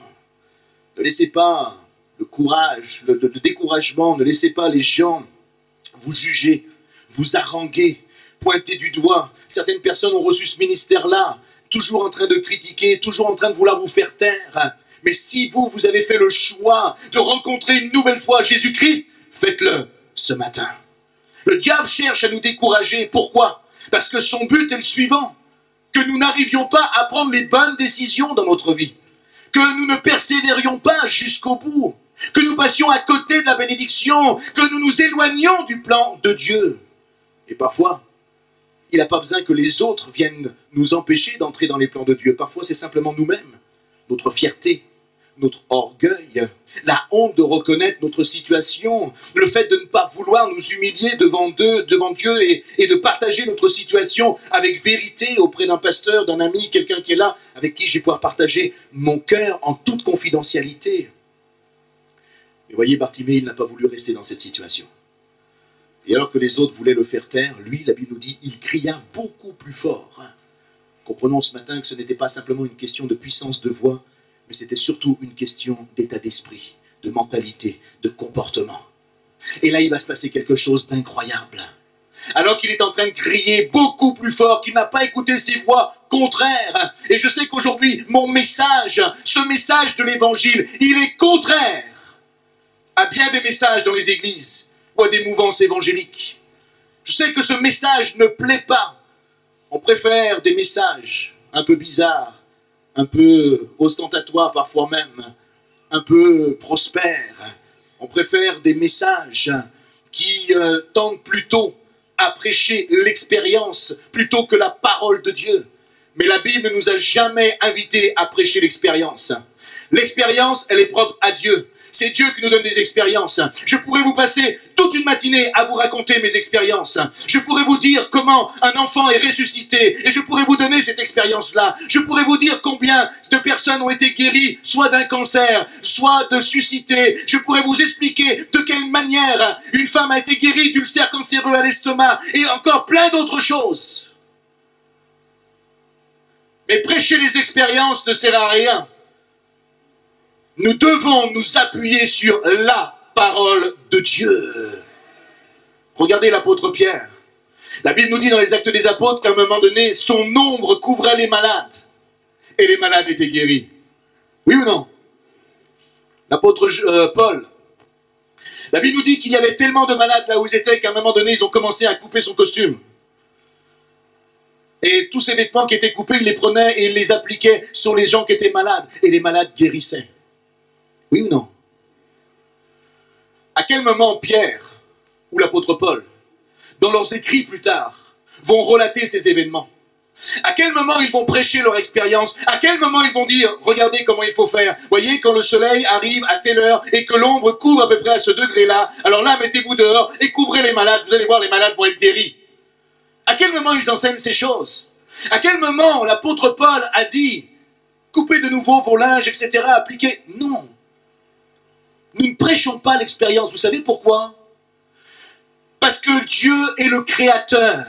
Ne laissez pas le courage, le découragement, ne laissez pas les gens vous juger, vous haranguer, pointer du doigt. Certaines personnes ont reçu ce ministère-là, toujours en train de critiquer, toujours en train de vouloir vous faire taire. Mais si vous avez fait le choix de rencontrer une nouvelle fois Jésus-Christ, faites-le ce matin. Le diable cherche à nous décourager. Pourquoi? Parce que son but est le suivant. Que nous n'arrivions pas à prendre les bonnes décisions dans notre vie. Que nous ne persévérions pas jusqu'au bout. Que nous passions à côté de la bénédiction. Que nous nous éloignions du plan de Dieu. Et parfois, il n'a pas besoin que les autres viennent nous empêcher d'entrer dans les plans de Dieu. Parfois, c'est simplement nous-mêmes, notre fierté, notre orgueil, la honte de reconnaître notre situation, le fait de ne pas vouloir nous humilier devant Dieu et de partager notre situation avec vérité auprès d'un pasteur, d'un ami, quelqu'un qui est là, avec qui je vais pouvoir partager mon cœur en toute confidentialité. Mais voyez, Bartimée, il n'a pas voulu rester dans cette situation. Et alors que les autres voulaient le faire taire, lui, la Bible nous dit, il cria beaucoup plus fort. Comprenons ce matin que ce n'était pas simplement une question de puissance de voix, mais c'était surtout une question d'état d'esprit, de mentalité, de comportement. Et là, il va se passer quelque chose d'incroyable. Alors qu'il est en train de crier beaucoup plus fort, qu'il n'a pas écouté ces voix contraires. Et je sais qu'aujourd'hui, mon message, ce message de l'évangile, il est contraire à bien des messages dans les églises ou à des mouvances évangéliques. Je sais que ce message ne plaît pas. On préfère des messages un peu bizarres, un peu ostentatoire parfois même, un peu prospère. On préfère des messages qui tendent plutôt à prêcher l'expérience plutôt que la parole de Dieu. Mais la Bible ne nous a jamais invités à prêcher l'expérience. L'expérience, elle est propre à Dieu. C'est Dieu qui nous donne des expériences. Je pourrais vous passer toute une matinée à vous raconter mes expériences. Je pourrais vous dire comment un enfant est ressuscité et je pourrais vous donner cette expérience-là. Je pourrais vous dire combien de personnes ont été guéries, soit d'un cancer, soit de suscité. Je pourrais vous expliquer de quelle manière une femme a été guérie d'ulcère cancéreux à l'estomac et encore plein d'autres choses. Mais prêcher les expériences ne sert à rien. Nous devons nous appuyer sur la parole de Dieu. Regardez l'apôtre Pierre. La Bible nous dit dans les Actes des Apôtres qu'à un moment donné, son ombre couvrait les malades. Et les malades étaient guéris. Oui ou non? L'apôtre Paul. La Bible nous dit qu'il y avait tellement de malades là où ils étaient qu'à un moment donné, ils ont commencé à couper son costume. Et tous ces vêtements qui étaient coupés, il les prenait et il les appliquait sur les gens qui étaient malades. Et les malades guérissaient. Oui ou non? À quel moment Pierre ou l'apôtre Paul, dans leurs écrits plus tard, vont relater ces événements? À quel moment ils vont prêcher leur expérience? À quel moment ils vont dire, regardez comment il faut faire? Voyez, quand le soleil arrive à telle heure et que l'ombre couvre à peu près à ce degré-là, alors là, mettez-vous dehors et couvrez les malades. Vous allez voir, les malades vont être guéris. À quel moment ils enseignent ces choses? À quel moment l'apôtre Paul a dit, coupez de nouveau vos linges, etc., appliquez? Non. Nous ne prêchons pas l'expérience. Vous savez pourquoi? Parce que Dieu est le créateur.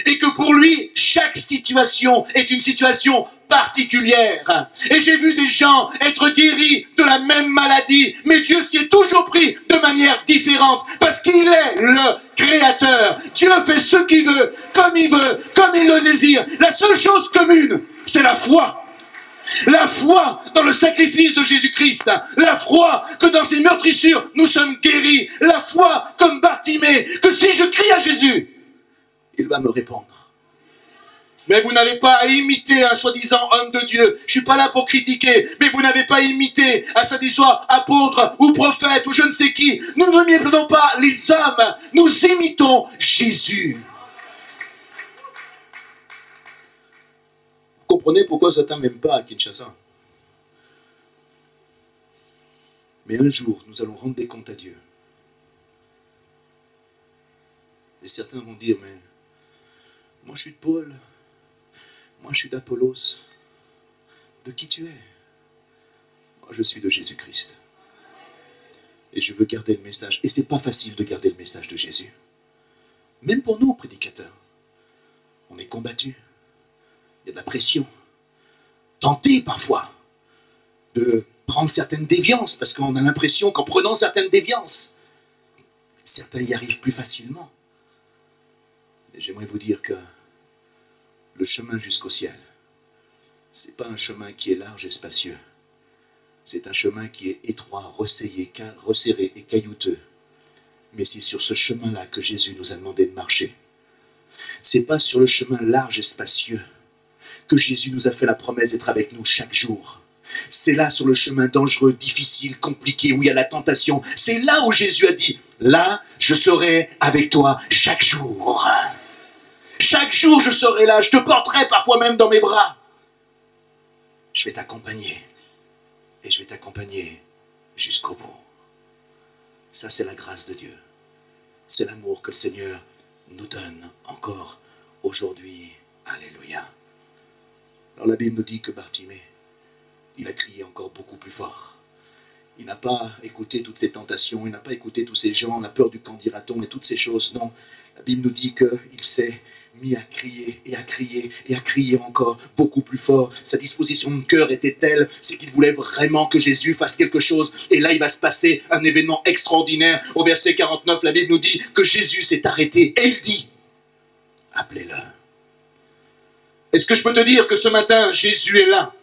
Et que pour lui, chaque situation est une situation particulière. Et j'ai vu des gens être guéris de la même maladie, mais Dieu s'y est toujours pris de manière différente, parce qu'il est le Créateur. Dieu fait ce qu'il veut, comme il le désire. La seule chose commune, c'est la foi. La foi dans le sacrifice de Jésus-Christ. La foi que dans ses meurtrissures, nous sommes guéris. La foi comme Bartimée, que si je crie à Jésus, il va me répondre. Mais vous n'avez pas à imiter un soi-disant homme de Dieu. Je suis pas là pour critiquer, mais vous n'avez pas à imiter un soi-disant apôtre ou prophète ou je ne sais qui. Nous n'imitons pas les hommes, nous imitons Jésus. Vous comprenez pourquoi Satan m'aime pas à Kinshasa? Mais un jour, nous allons rendre des comptes à Dieu. Et certains vont dire, mais moi je suis de Paul, moi je suis d'Apollos. De qui tu es? Moi je suis de Jésus-Christ. Et je veux garder le message. Et c'est pas facile de garder le message de Jésus. Même pour nous, prédicateurs. On est combattus. Il y a de la pression. Tenté parfois de prendre certaines déviances, parce qu'on a l'impression qu'en prenant certaines déviances, certains y arrivent plus facilement. Et j'aimerais vous dire que le chemin jusqu'au ciel, c'est pas un chemin qui est large et spacieux. C'est un chemin qui est étroit, resserré et caillouteux. Mais c'est sur ce chemin-là que Jésus nous a demandé de marcher. C'est pas sur le chemin large et spacieux que Jésus nous a fait la promesse d'être avec nous chaque jour. C'est là, sur le chemin dangereux, difficile, compliqué, où il y a la tentation. C'est là où Jésus a dit, là, je serai avec toi chaque jour. Chaque jour, je serai là. Je te porterai parfois même dans mes bras. Je vais t'accompagner. Et je vais t'accompagner jusqu'au bout. Ça, c'est la grâce de Dieu. C'est l'amour que le Seigneur nous donne encore aujourd'hui. Alléluia. Alors la Bible nous dit que Bartimée, il a crié encore beaucoup plus fort. Il n'a pas écouté toutes ces tentations, il n'a pas écouté tous ces gens, la peur du qu'en dira-t-on et toutes ces choses. Non, la Bible nous dit qu'il s'est mis à crier et à crier et à crier encore beaucoup plus fort. Sa disposition de cœur était telle, c'est qu'il voulait vraiment que Jésus fasse quelque chose. Et là, il va se passer un événement extraordinaire. Au verset 49, la Bible nous dit que Jésus s'est arrêté et il dit, appelez-le. Est-ce que je peux te dire que ce matin, Jésus est là?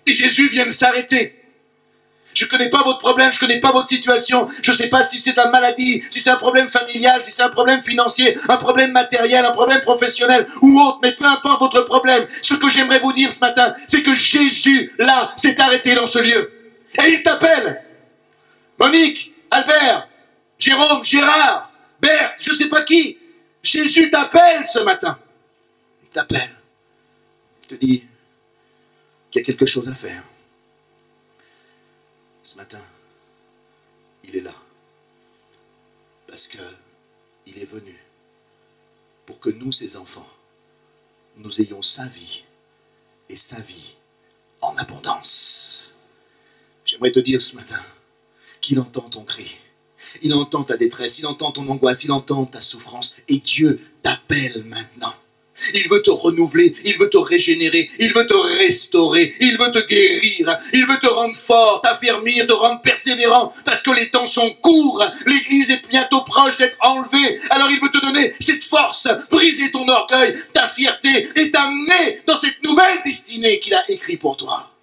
Et Jésus vient de s'arrêter. Je ne connais pas votre problème, je ne connais pas votre situation. Je ne sais pas si c'est de la maladie, si c'est un problème familial, si c'est un problème financier, un problème matériel, un problème professionnel ou autre. Mais peu importe votre problème, ce que j'aimerais vous dire ce matin, c'est que Jésus, là, s'est arrêté dans ce lieu. Et il t'appelle. Monique, Albert, Jérôme, Gérard, Berthe, je ne sais pas qui. Jésus t'appelle ce matin. Il t'appelle. Il te dit qu'il y a quelque chose à faire. Ce matin, il est là. Parce qu'il est venu pour que nous, ses enfants, nous ayons sa vie et sa vie en abondance. J'aimerais te dire ce matin qu'il entend ton cri. Il entend ta détresse, il entend ton angoisse, il entend ta souffrance. Et Dieu t'appelle maintenant. Il veut te renouveler, il veut te régénérer, il veut te restaurer, il veut te guérir, il veut te rendre fort, t'affermir, te rendre persévérant, parce que les temps sont courts, l'église est bientôt proche d'être enlevée, alors il veut te donner cette force, briser ton orgueil, ta fierté, et t'amener dans cette nouvelle destinée qu'il a écrite pour toi.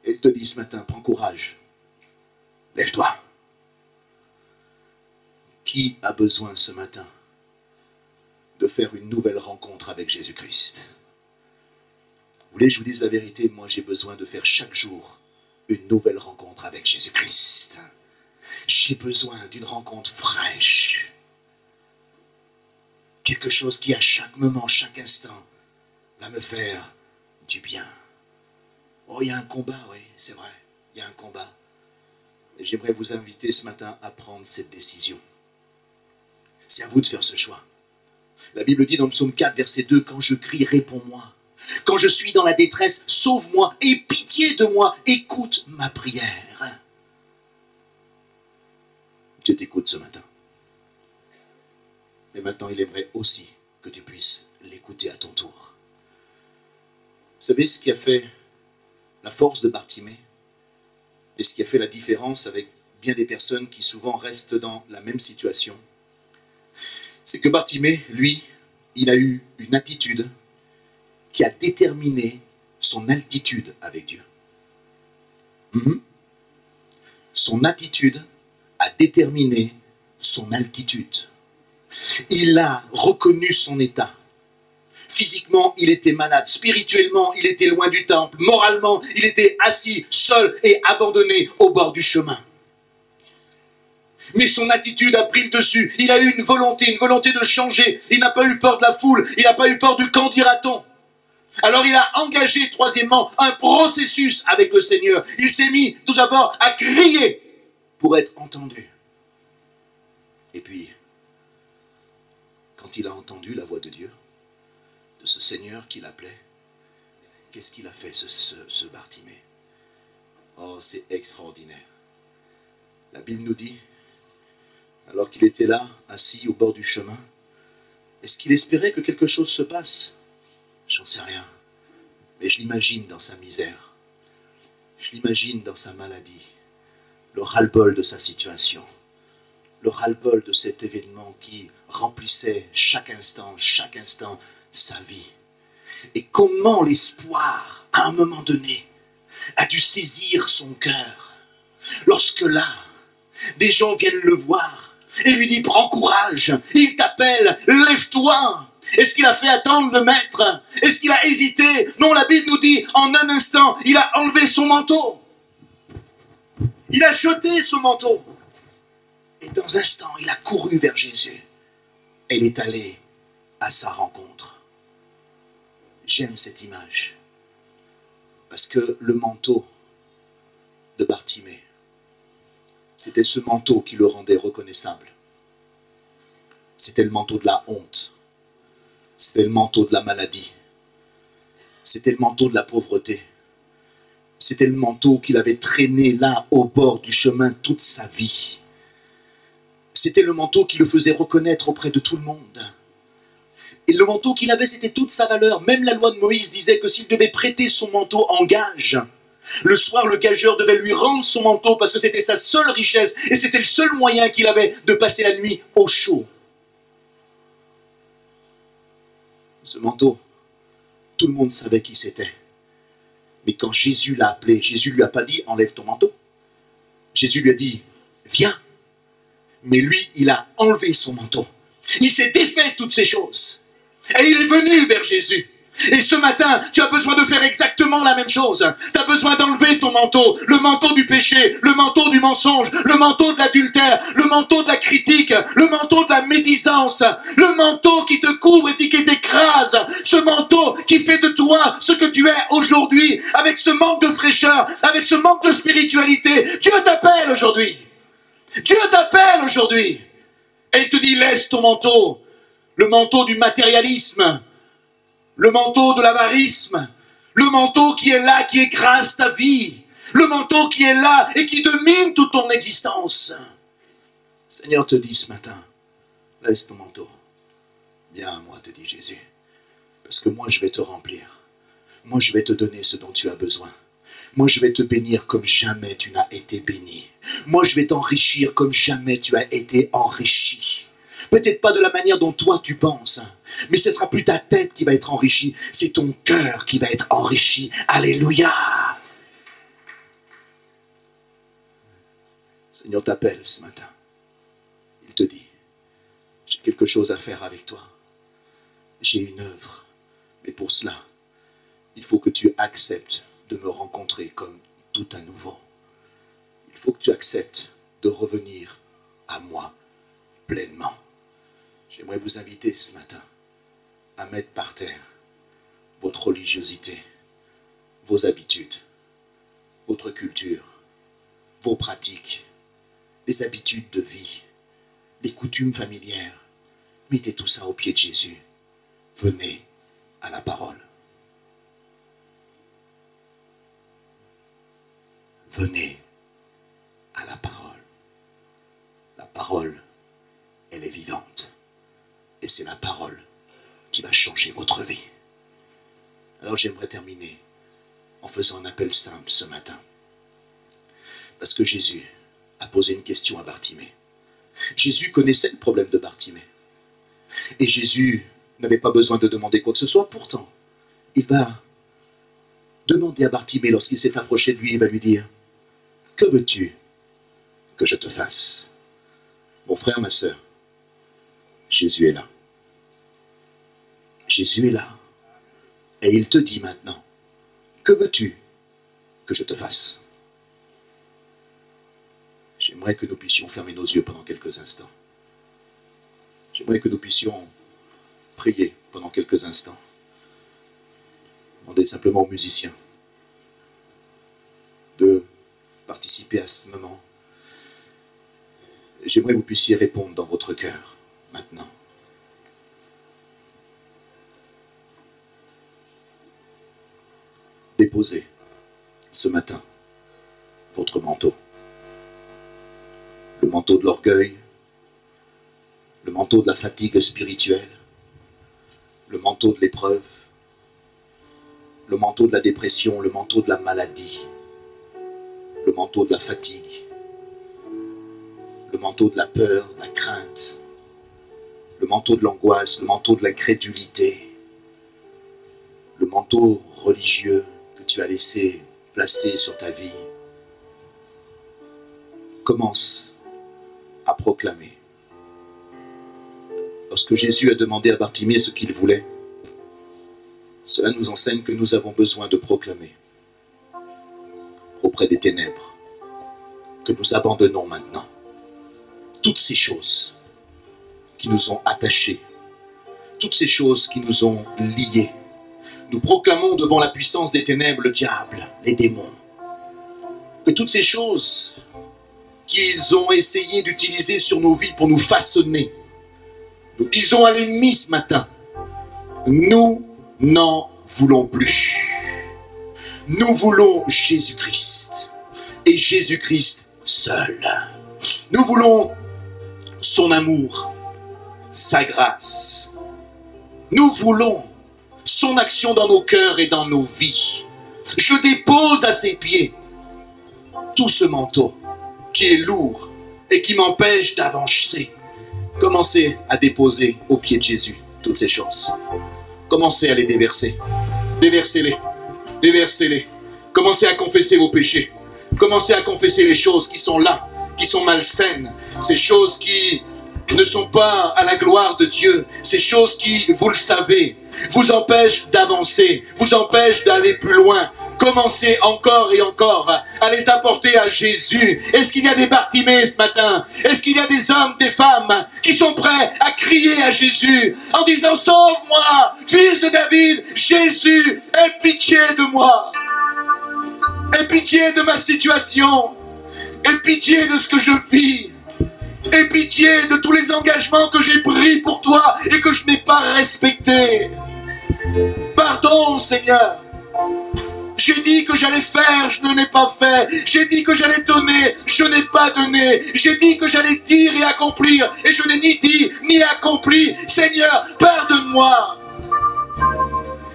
Et il te dit ce matin, prends courage, lève-toi. Qui a besoin ce matin de faire une nouvelle rencontre avec Jésus-Christ? Vous voulez que je vous dise la vérité? Moi, j'ai besoin de faire chaque jour une nouvelle rencontre avec Jésus-Christ. J'ai besoin d'une rencontre fraîche. Quelque chose qui, à chaque moment, chaque instant, va me faire du bien. Oh, il y a un combat, oui, c'est vrai. Il y a un combat. Et j'aimerais vous inviter ce matin à prendre cette décision. C'est à vous de faire ce choix. La Bible dit dans le psaume 4, verset 2, « Quand je crie, réponds-moi. Quand je suis dans la détresse, sauve-moi. Aie pitié de moi. Écoute ma prière. » Dieu t'écoute ce matin. Mais maintenant, il aimerait aussi que tu puisses l'écouter. écouter à ton tour. Vous savez ce qui a fait la force de Bartimée et ce qui a fait la différence avec bien des personnes qui souvent restent dans la même situation? C'est que Bartimée, lui, il a eu une attitude qui a déterminé son altitude avec Dieu. Son attitude a déterminé son altitude. Il a reconnu son état. Physiquement, il était malade. Spirituellement, il était loin du temple. Moralement, il était assis, seul et abandonné au bord du chemin. Mais son attitude a pris le dessus. Il a eu une volonté de changer. Il n'a pas eu peur de la foule. Il n'a pas eu peur du qu'en dira-t-on. Alors il a engagé, troisièmement, un processus avec le Seigneur. Il s'est mis tout d'abord à crier pour être entendu. Et puis, quand il a entendu la voix de Dieu, de ce Seigneur qui l'appelait, qu'est-ce qu'il a fait, ce Bartimée? Oh, c'est extraordinaire. La Bible nous dit, alors qu'il était là, assis au bord du chemin, est-ce qu'il espérait que quelque chose se passe? J'en sais rien. Mais je l'imagine dans sa misère. Je l'imagine dans sa maladie. Le ras-le-bol de sa situation. Le ras-le-bol de cet événement qui remplissait chaque instant sa vie. Et comment l'espoir, à un moment donné, a dû saisir son cœur. Lorsque là, des gens viennent le voir et lui disent « Prends courage, il t'appelle, lève-toi ». Est-ce qu'il a fait attendre le maître? Est-ce qu'il a hésité? Non, la Bible nous dit, en un instant, il a enlevé son manteau. Il a jeté son manteau. Et dans un instant, il a couru vers Jésus. Elle est allée à sa rencontre. J'aime cette image. Parce que le manteau de Bartimée, c'était ce manteau qui le rendait reconnaissable. C'était le manteau de la honte. C'était le manteau de la maladie. C'était le manteau de la pauvreté. C'était le manteau qu'il avait traîné là, au bord du chemin, toute sa vie. C'était le manteau qui le faisait reconnaître auprès de tout le monde. Et le manteau qu'il avait, c'était toute sa valeur. Même la loi de Moïse disait que s'il devait prêter son manteau en gage, le soir, le gageur devait lui rendre son manteau parce que c'était sa seule richesse et c'était le seul moyen qu'il avait de passer la nuit au chaud. Ce manteau, tout le monde savait qui c'était. Mais quand Jésus l'a appelé, Jésus ne lui a pas dit « enlève ton manteau ». Jésus lui a dit « viens ». Mais lui, il a enlevé son manteau. Il s'est défait toutes ces choses. Et il est venu vers Jésus. Et ce matin, tu as besoin de faire exactement la même chose. Tu as besoin d'enlever ton manteau, le manteau du péché, le manteau du mensonge, le manteau de l'adultère, le manteau de la critique, le manteau de la médisance, le manteau qui te couvre et qui t'écrase, ce manteau qui fait de toi ce que tu es aujourd'hui, avec ce manque de fraîcheur, avec ce manque de spiritualité. Dieu t'appelle aujourd'hui. Dieu t'appelle aujourd'hui. Et il te dit, laisse ton manteau, le manteau du matérialisme, le manteau de l'avarisme, le manteau qui est là, qui écrase ta vie, le manteau qui est là et qui domine toute ton existence. Le Seigneur te dit ce matin, laisse ton manteau. Viens à moi, te dit Jésus, parce que moi je vais te remplir. Moi je vais te donner ce dont tu as besoin. Moi je vais te bénir comme jamais tu n'as été béni. Moi je vais t'enrichir comme jamais tu as été enrichi. Peut-être pas de la manière dont toi tu penses, mais ce sera plus ta tête qui va être enrichie, c'est ton cœur qui va être enrichi. Alléluia! Le Seigneur t'appelle ce matin. Il te dit, j'ai quelque chose à faire avec toi. J'ai une œuvre, mais pour cela, il faut que tu acceptes de me rencontrer comme tout à nouveau. Il faut que tu acceptes de revenir à moi pleinement. J'aimerais vous inviter ce matin à mettre par terre votre religiosité, vos habitudes, votre culture, vos pratiques, les habitudes de vie, les coutumes familières. Mettez tout ça aux pieds de Jésus. Venez à la parole. Venez à la parole. La parole, elle est vivante. Et c'est la parole qui va changer votre vie. Alors j'aimerais terminer en faisant un appel simple ce matin. Parce que Jésus a posé une question à Bartimée. Jésus connaissait le problème de Bartimée. Et Jésus n'avait pas besoin de demander quoi que ce soit. Pourtant, il va demander à Bartimée, lorsqu'il s'est approché de lui, il va lui dire, « Que veux-tu que je te fasse ?» Mon frère, ma sœur, Jésus est là. Jésus est là. Et il te dit maintenant, « Que veux-tu que je te fasse ?» J'aimerais que nous puissions fermer nos yeux pendant quelques instants. J'aimerais que nous puissions prier pendant quelques instants. Demandez simplement aux musiciens de participer à ce moment. J'aimerais que vous puissiez répondre dans votre cœur, maintenant. Déposez ce matin votre manteau. Le manteau de l'orgueil, le manteau de la fatigue spirituelle, le manteau de l'épreuve, le manteau de la dépression, le manteau de la maladie, le manteau de la fatigue, le manteau de la peur, de la crainte, le manteau de l'angoisse, le manteau de l'incrédulité, le manteau religieux que tu as laissé placer sur ta vie. Commence à proclamer. Lorsque Jésus a demandé à Bartimée ce qu'il voulait, cela nous enseigne que nous avons besoin de proclamer auprès des ténèbres que nous abandonnons maintenant toutes ces choses qui nous ont attachés, toutes ces choses qui nous ont liés. Nous proclamons devant la puissance des ténèbres, le diable, les démons, que toutes ces choses qu'ils ont essayé d'utiliser sur nos vies pour nous façonner, nous disons à l'ennemi ce matin, nous n'en voulons plus. Nous voulons Jésus-Christ et Jésus-Christ seul. Nous voulons son amour, sa grâce. Nous voulons son action dans nos cœurs et dans nos vies. Je dépose à ses pieds tout ce manteau qui est lourd et qui m'empêche d'avancer. Commencez à déposer aux pieds de Jésus toutes ces choses. Commencez à les déverser. Déversez-les. Déversez-les. Commencez à confesser vos péchés. Commencez à confesser les choses qui sont là, qui sont malsaines. Ces choses qui ne sont pas à la gloire de Dieu. Ces choses qui, vous le savez, vous empêchent d'avancer, vous empêchent d'aller plus loin. Commencez encore et encore à les apporter à Jésus. Est-ce qu'il y a des Bartimée ce matin? Est-ce qu'il y a des hommes, des femmes qui sont prêts à crier à Jésus en disant « Sauve-moi, fils de David, Jésus, aie pitié de moi. Aie pitié de ma situation. Aie pitié de ce que je vis. Aie pitié de tous les engagements que j'ai pris pour toi et que je n'ai pas respectés. Pardon, Seigneur. J'ai dit que j'allais faire, je ne l'ai pas fait. J'ai dit que j'allais donner, je n'ai pas donné. J'ai dit que j'allais dire et accomplir, et je n'ai ni dit ni accompli. Seigneur, pardonne-moi.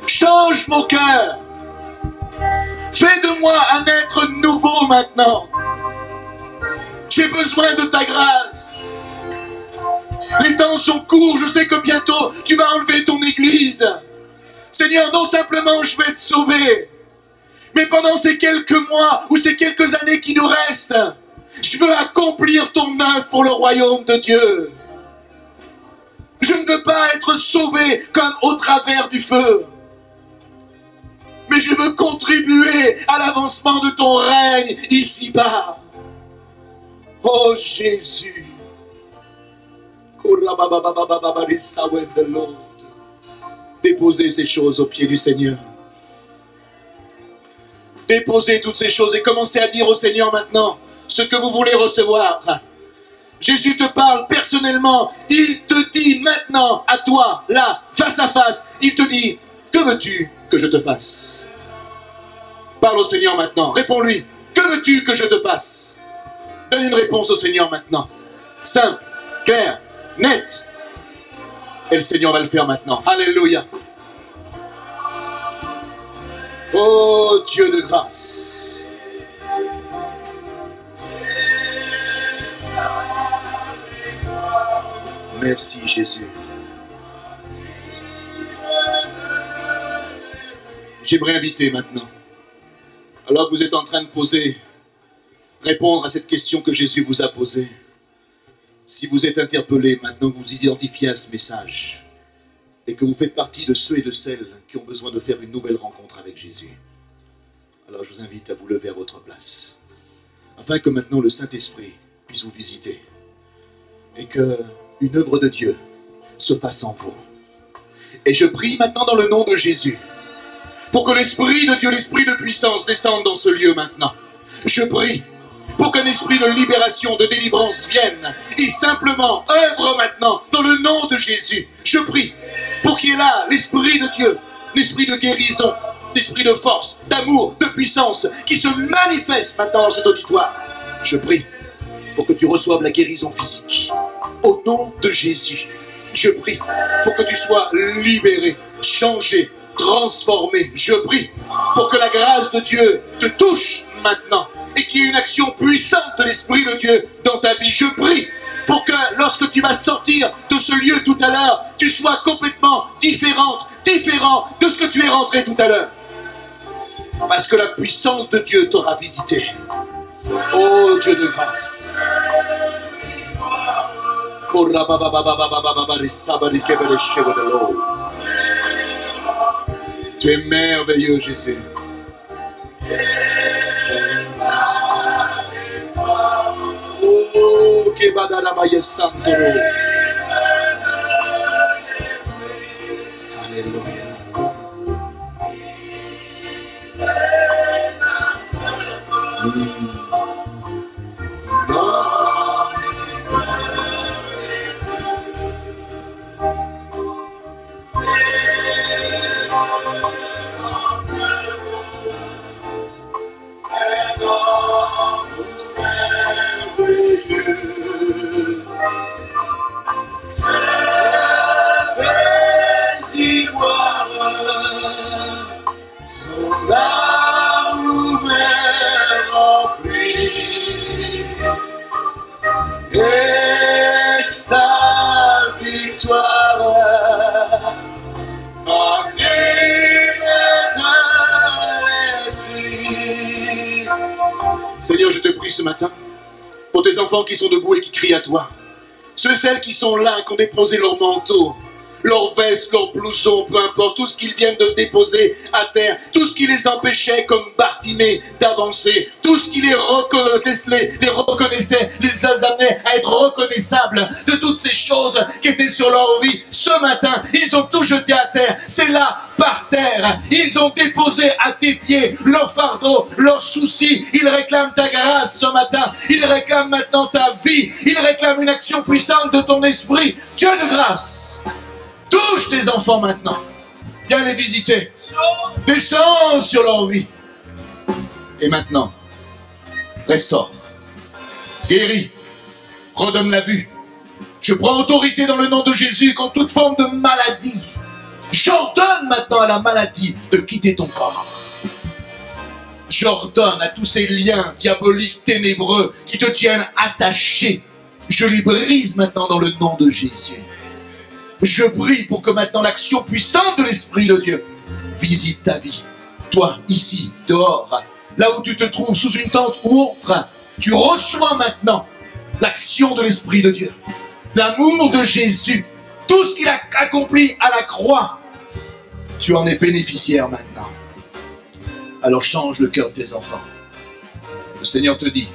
Change mon cœur. Fais de moi un être nouveau maintenant. J'ai besoin de ta grâce. Les temps sont courts, je sais que bientôt tu vas enlever ton église. Seigneur, non simplement je vais te sauver, mais pendant ces quelques mois ou ces quelques années qui nous restent, je veux accomplir ton œuvre pour le royaume de Dieu. Je ne veux pas être sauvé comme au travers du feu, mais je veux contribuer à l'avancement de ton règne ici-bas. Oh Jésus. Déposez ces choses aux pieds du Seigneur. Déposez toutes ces choses et commencez à dire au Seigneur maintenant ce que vous voulez recevoir. Jésus te parle personnellement. Il te dit maintenant à toi, là, face à face. Il te dit, que veux-tu que je te fasse? Parle au Seigneur maintenant. Réponds-lui, que veux-tu que je te fasse? Donne une réponse au Seigneur maintenant. Simple, clair, net. Et le Seigneur va le faire maintenant. Alléluia. Oh Dieu de grâce. Merci Jésus. J'aimerais inviter maintenant, alors que vous êtes en train de répondre à cette question que Jésus vous a posée. Si vous êtes interpellé maintenant, que vous identifiez à ce message et que vous faites partie de ceux et de celles qui ont besoin de faire une nouvelle rencontre avec Jésus, alors je vous invite à vous lever à votre place, afin que maintenant le Saint-Esprit puisse vous visiter et qu'une œuvre de Dieu se fasse en vous. Et je prie maintenant dans le nom de Jésus, pour que l'Esprit de Dieu, l'Esprit de puissance descende dans ce lieu maintenant. Je prie pour qu'un esprit de libération, de délivrance vienne et simplement œuvre maintenant dans le nom de Jésus. Je prie pour qu'il y ait là l'Esprit de Dieu, l'Esprit de guérison, l'Esprit de force, d'amour, de puissance qui se manifeste maintenant dans cet auditoire. Je prie pour que tu reçoives la guérison physique. Au nom de Jésus, je prie pour que tu sois libéré, changé, transformé. Je prie pour que la grâce de Dieu te touche maintenant et qu'il y ait une action puissante de l'Esprit de Dieu dans ta vie. Je prie pour que lorsque tu vas sortir de ce lieu tout à l'heure, tu sois complètement différent de ce que tu es rentré tout à l'heure. Parce que la puissance de Dieu t'aura visité. Oh Dieu de grâce. Tu es merveilleux, Jésus. Oh, Kebadarabaye Santoro. Alléluia. Son amour m'est rempli et sa victoire m'anime de l'esprit. Seigneur, je te prie ce matin pour tes enfants qui sont debout et qui crient à toi. Ceux et celles qui sont là, qui ont déposé leur manteau, leur veste, leur blouson, peu importe, tout ce qu'ils viennent de déposer à terre, tout ce qui les empêchait, comme Bartimée, d'avancer, tout ce qui les reconnaissait, les amenait à être reconnaissables de toutes ces choses qui étaient sur leur vie. Ce matin, ils ont tout jeté à terre. C'est là, par terre. Ils ont déposé à tes pieds leurs fardeaux, leurs soucis. Ils réclament ta grâce ce matin. Ils réclament maintenant ta vie. Ils réclament une action puissante de ton esprit. Dieu de grâce, touche tes enfants maintenant. Viens les visiter. Descends sur leur vie. Et maintenant, restaure, guéris, redonne la vue. Je prends autorité dans le nom de Jésus contre toute forme de maladie. J'ordonne maintenant à la maladie de quitter ton corps. J'ordonne à tous ces liens diaboliques, ténébreux, qui te tiennent attaché. Je les brise maintenant dans le nom de Jésus. Je prie pour que maintenant l'action puissante de l'Esprit de Dieu visite ta vie. Toi, ici, dehors, là où tu te trouves, sous une tente ou autre, tu reçois maintenant l'action de l'Esprit de Dieu. L'amour de Jésus, tout ce qu'il a accompli à la croix, tu en es bénéficiaire maintenant. Alors change le cœur de tes enfants. Le Seigneur te dit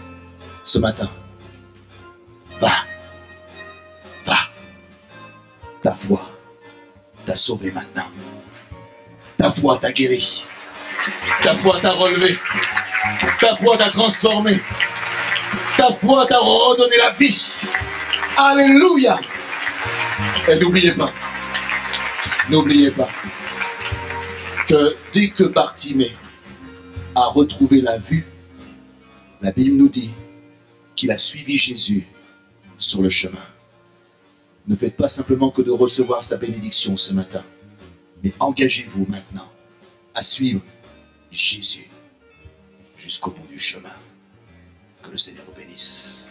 ce matin, va. Ta foi t'a sauvé maintenant. Ta foi t'a guéri. Ta foi t'a relevé. Ta foi t'a transformé. Ta foi t'a redonné la vie. Alléluia. Et n'oubliez pas que dès que Bartimée a retrouvé la vue, la Bible nous dit qu'il a suivi Jésus sur le chemin. Ne faites pas simplement que de recevoir sa bénédiction ce matin, mais engagez-vous maintenant à suivre Jésus jusqu'au bout du chemin. Que le Seigneur vous bénisse.